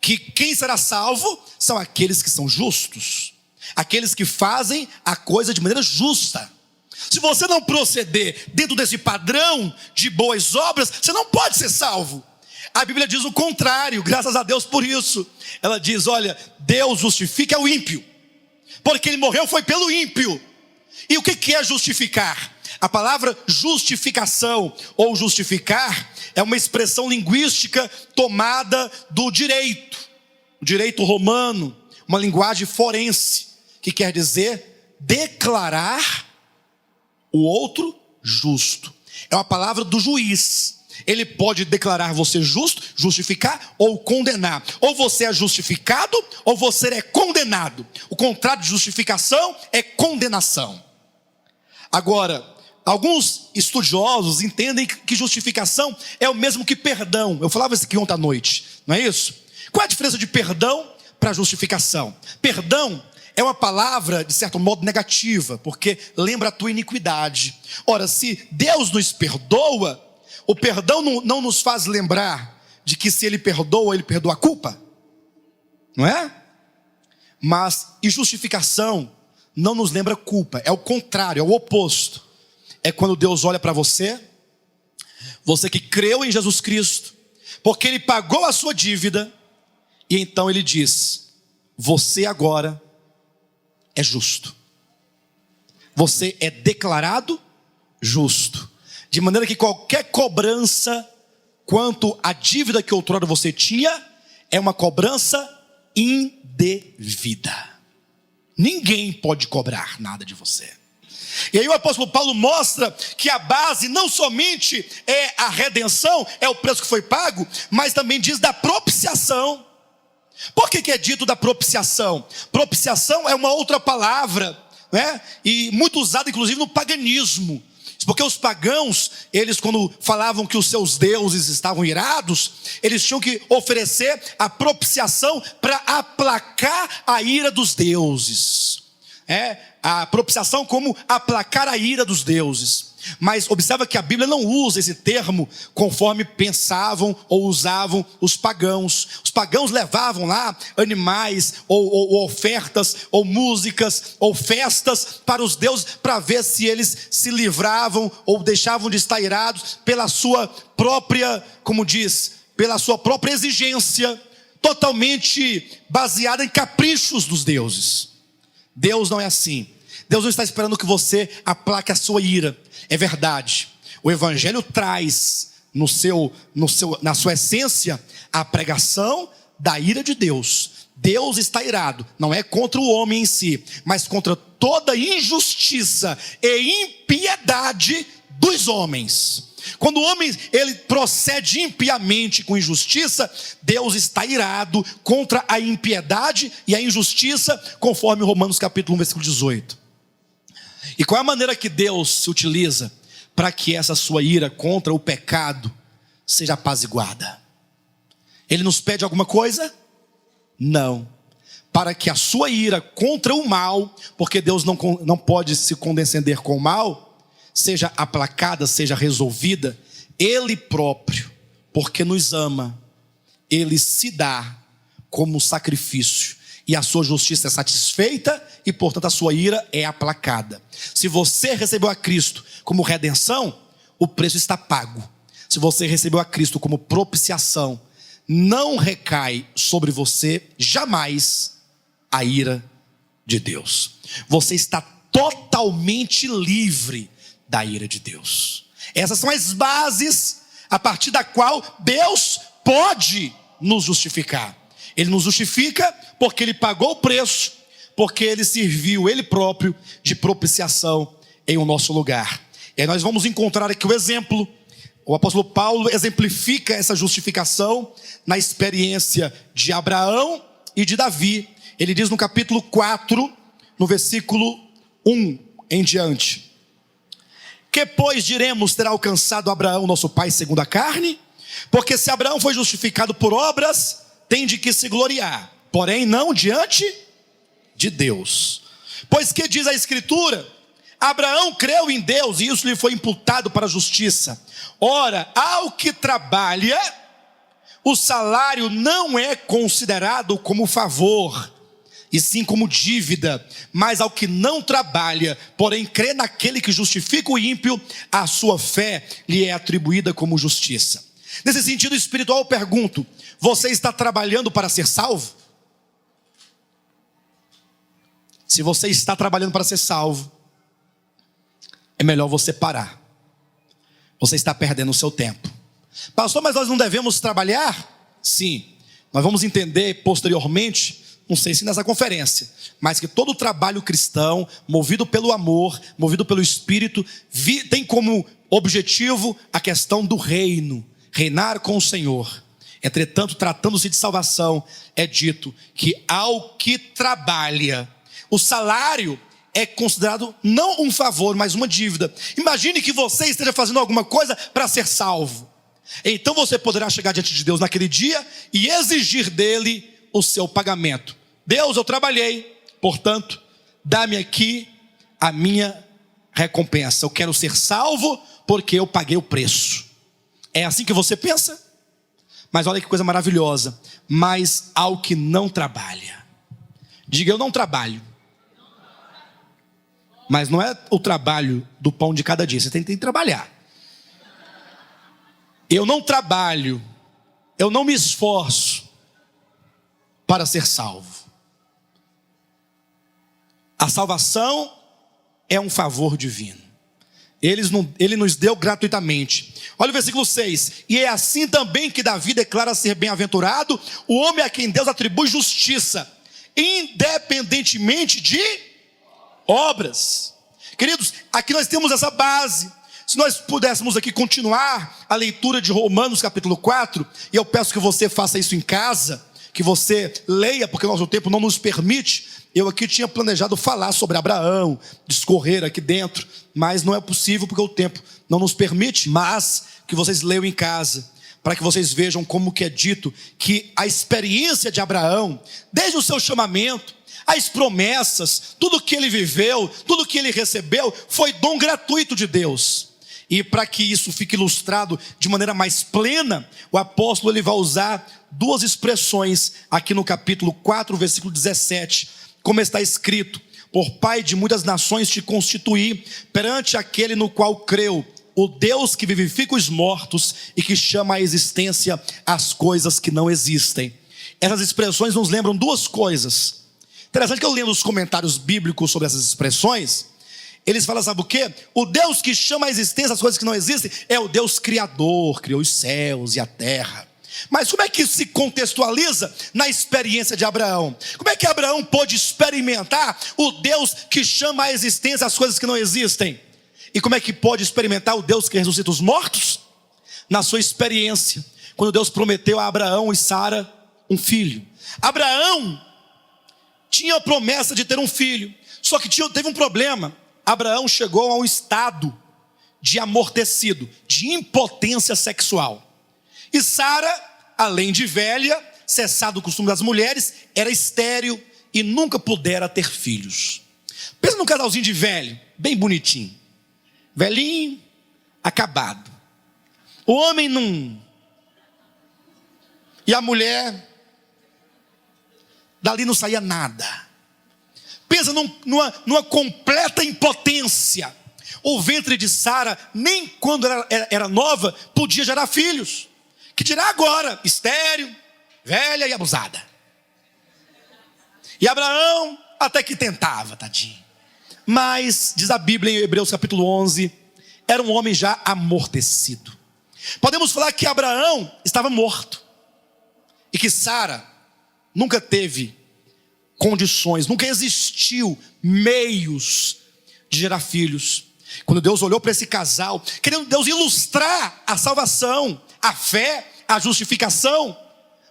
Que quem será salvo são aqueles que são justos, aqueles que fazem a coisa de maneira justa. Se você não proceder dentro desse padrão de boas obras, você não pode ser salvo. A Bíblia diz o contrário, graças a Deus por isso. Ela diz, olha, Deus justifica o ímpio, porque ele morreu foi pelo ímpio. E o que é justificar? A palavra justificação ou justificar é uma expressão linguística tomada do direito. O direito romano, uma linguagem forense, que quer dizer declarar o outro justo. É uma palavra do juiz. Ele pode declarar você justo, justificar ou condenar. Ou você é justificado ou você é condenado. O contrário de justificação é condenação. Agora, alguns estudiosos entendem que justificação é o mesmo que perdão. Eu falava isso aqui ontem à noite, não é isso? Qual é a diferença de perdão para justificação? Perdão é uma palavra, de certo modo, negativa, porque lembra a tua iniquidade. Ora, se Deus nos perdoa, o perdão não nos faz lembrar de que se Ele perdoa a culpa, não é? Mas, e justificação não nos lembra culpa, é o contrário, é o oposto. É quando Deus olha para você, você que creu em Jesus Cristo, porque Ele pagou a sua dívida, e então Ele diz, você agora é justo. Você é declarado justo. De maneira que qualquer cobrança quanto à dívida que outrora você tinha, é uma cobrança indevida. Ninguém pode cobrar nada de você. E aí o apóstolo Paulo mostra que a base não somente é a redenção, é o preço que foi pago, mas também diz da propiciação. Por que é dito da propiciação? Propiciação é uma outra palavra, né? E muito usada inclusive no paganismo. Porque os pagãos, eles quando falavam que os seus deuses estavam irados, eles tinham que oferecer a propiciação para aplacar a ira dos deuses. A propiciação como aplacar a ira dos deuses. Mas observa que a Bíblia não usa esse termo conforme pensavam ou usavam os pagãos. Os pagãos levavam lá animais, ou ofertas, ou músicas, ou festas para os deuses, para ver se eles se livravam ou deixavam de estar irados pela sua própria, como diz, pela sua própria exigência, totalmente baseada em caprichos dos deuses. Deus não é assim. Deus não está esperando que você aplaque a sua ira. É verdade. O Evangelho traz na sua essência a pregação da ira de Deus. Deus está irado, não é contra o homem em si, mas contra toda injustiça e impiedade dos homens. Quando o homem ele procede impiamente com injustiça, Deus está irado contra a impiedade e a injustiça, conforme Romanos capítulo 1, versículo 18. E qual é a maneira que Deus se utiliza para que essa sua ira contra o pecado seja apaziguada? Ele nos pede alguma coisa? Não. Para que a sua ira contra o mal, porque Deus não pode se condescender com o mal, seja aplacada, seja resolvida, Ele próprio, porque nos ama, Ele se dá como sacrifício, e a sua justiça é satisfeita, e portanto a sua ira é aplacada. Se você recebeu a Cristo como redenção, o preço está pago. Se você recebeu a Cristo como propiciação, não recai sobre você jamais a ira de Deus. Você está totalmente livre da ira de Deus. Essas são as bases a partir da qual Deus pode nos justificar. Ele nos justifica porque Ele pagou o preço Porque ele serviu ele próprio de propiciação em o nosso lugar. E aí nós vamos encontrar aqui o exemplo. O apóstolo Paulo exemplifica essa justificação na experiência de Abraão e de Davi. Ele diz no capítulo 4, no versículo 1 em diante: que pois diremos ter alcançado Abraão nosso pai segundo a carne? Porque se Abraão foi justificado por obras, tem de que se gloriar, porém não diante de Deus. Pois que diz a Escritura? Abraão creu em Deus e isso lhe foi imputado para a justiça. Ora, ao que trabalha, o salário não é considerado como favor, e sim como dívida. Mas ao que não trabalha, porém crê naquele que justifica o ímpio, a sua fé lhe é atribuída como justiça. Nesse sentido espiritual eu pergunto: você está trabalhando para ser salvo? Se você está trabalhando para ser salvo, é melhor você parar. Você está perdendo o seu tempo. Pastor, mas nós não devemos trabalhar? Sim, nós vamos entender posteriormente, não sei se nessa conferência, mas que todo trabalho cristão, movido pelo amor, movido pelo Espírito, tem como objetivo a questão do reino, reinar com o Senhor. Entretanto, tratando-se de salvação, é dito que ao que trabalha, o salário é considerado não um favor, mas uma dívida. Imagine que você esteja fazendo alguma coisa para ser salvo. Então você poderá chegar diante de Deus naquele dia e exigir dele o seu pagamento. Deus, eu trabalhei, portanto, dá-me aqui a minha recompensa. Eu quero ser salvo porque eu paguei o preço. É assim que você pensa? Mas olha que coisa maravilhosa. Mas ao que não trabalha. Diga: eu não trabalho. Mas não é o trabalho do pão de cada dia. Você tem que trabalhar. Eu não trabalho. Eu não me esforço para ser salvo. A salvação é um favor divino. Ele nos deu gratuitamente. Olha o versículo 6. E é assim também que Davi declara ser bem-aventurado o homem a quem Deus atribui justiça, independentemente de obras. Queridos, aqui nós temos essa base. Se nós pudéssemos aqui continuar a leitura de Romanos capítulo 4, e eu peço que você faça isso em casa, que você leia, porque o nosso tempo não nos permite. Eu aqui tinha planejado falar sobre Abraão, discorrer aqui dentro, mas não é possível porque o tempo não nos permite. Mas que vocês leiam em casa, para que vocês vejam como que é dito que a experiência de Abraão, desde o seu chamamento, as promessas, tudo que ele viveu, tudo que ele recebeu, foi dom gratuito de Deus. E para que isso fique ilustrado de maneira mais plena, o apóstolo ele vai usar duas expressões aqui no capítulo 4, versículo 17, como está escrito: por pai de muitas nações te constituí, perante aquele no qual creu, o Deus que vivifica os mortos e que chama à existência as coisas que não existem. Essas expressões nos lembram duas coisas. Interessante que eu lendo os comentários bíblicos sobre essas expressões, eles falam, sabe o quê? O Deus que chama à existência as coisas que não existem é o Deus criador, criou os céus e a terra. Mas como é que isso se contextualiza na experiência de Abraão? Como é que Abraão pôde experimentar o Deus que chama à existência as coisas que não existem? E como é que pode experimentar o Deus que ressuscita os mortos? Na sua experiência, quando Deus prometeu a Abraão e Sara um filho. Abraão tinha a promessa de ter um filho, só que teve um problema. Abraão chegou a um estado de amortecido, de impotência sexual. E Sara, além de velha, cessado o costume das mulheres, era estéril e nunca pudera ter filhos. Pensa num casalzinho de velho, bem bonitinho. Velhinho, acabado. O homem não... E a mulher... Dali não saía nada. Pensa numa completa impotência. O ventre de Sara, nem quando era nova, podia gerar filhos. Que dirá agora, estéril, velha e abusada. E Abraão até que tentava, tadinho. Mas, diz a Bíblia em Hebreus capítulo 11, era um homem já amortecido. Podemos falar que Abraão estava morto. E que Sara nunca teve condições, nunca existiu meios de gerar filhos. Quando Deus olhou para esse casal, querendo Deus ilustrar a salvação, a fé, a justificação,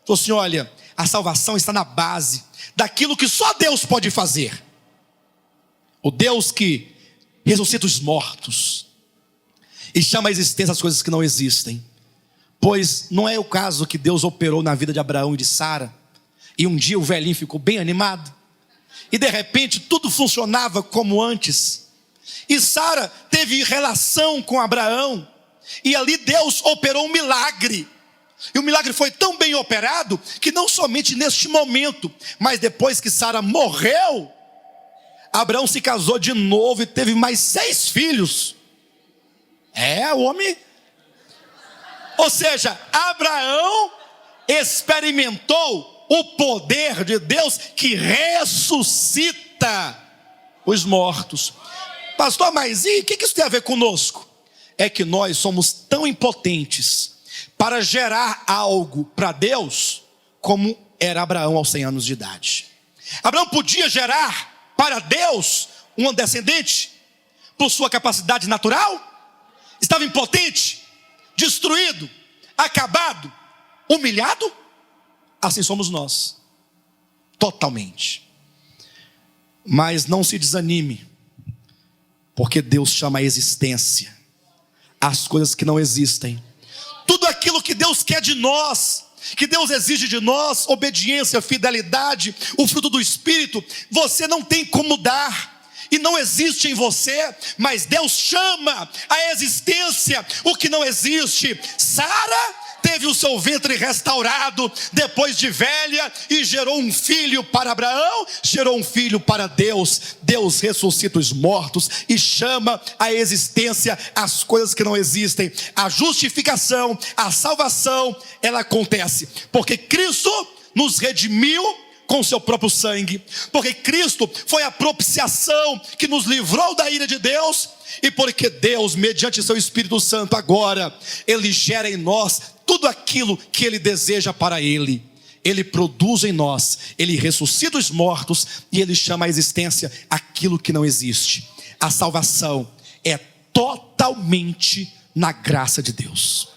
falou assim: olha, a salvação está na base daquilo que só Deus pode fazer. O Deus que ressuscita os mortos e chama à existência as coisas que não existem. Pois não é o caso que Deus operou na vida de Abraão e de Sara, e um dia o velhinho ficou bem animado, e de repente tudo funcionava como antes, e Sara teve relação com Abraão, e ali Deus operou um milagre. E o milagre foi tão bem operado, que não somente neste momento, mas depois que Sara morreu, Abraão se casou de novo e teve mais 6 filhos. O homem... Ou seja, Abraão experimentou o poder de Deus que ressuscita os mortos. Pastor, mas e o que isso tem a ver conosco? É que nós somos tão impotentes para gerar algo para Deus, como era Abraão aos 100 anos de idade. Abraão podia gerar para Deus um descendente por sua capacidade natural? Estava impotente, destruído, acabado, humilhado? Assim somos nós, totalmente. Mas não se desanime, porque Deus chama a existência as coisas que não existem. Tudo aquilo que Deus quer de nós, que Deus exige de nós, obediência, fidelidade, o fruto do Espírito, você não tem como dar, e não existe em você, mas Deus chama a existência o que não existe. Sara teve o seu ventre restaurado depois de velha e gerou um filho para Abraão, gerou um filho para Deus. Deus ressuscita os mortos e chama a existência as coisas que não existem. A justificação, a salvação, ela acontece porque Cristo nos redimiu com seu próprio sangue, porque Cristo foi a propiciação que nos livrou da ira de Deus, e porque Deus, mediante seu Espírito Santo, agora Ele gera em nós tudo aquilo que Ele deseja para Ele. Ele produz em nós, Ele ressuscita os mortos e Ele chama à existência aquilo que não existe. A salvação é totalmente na graça de Deus.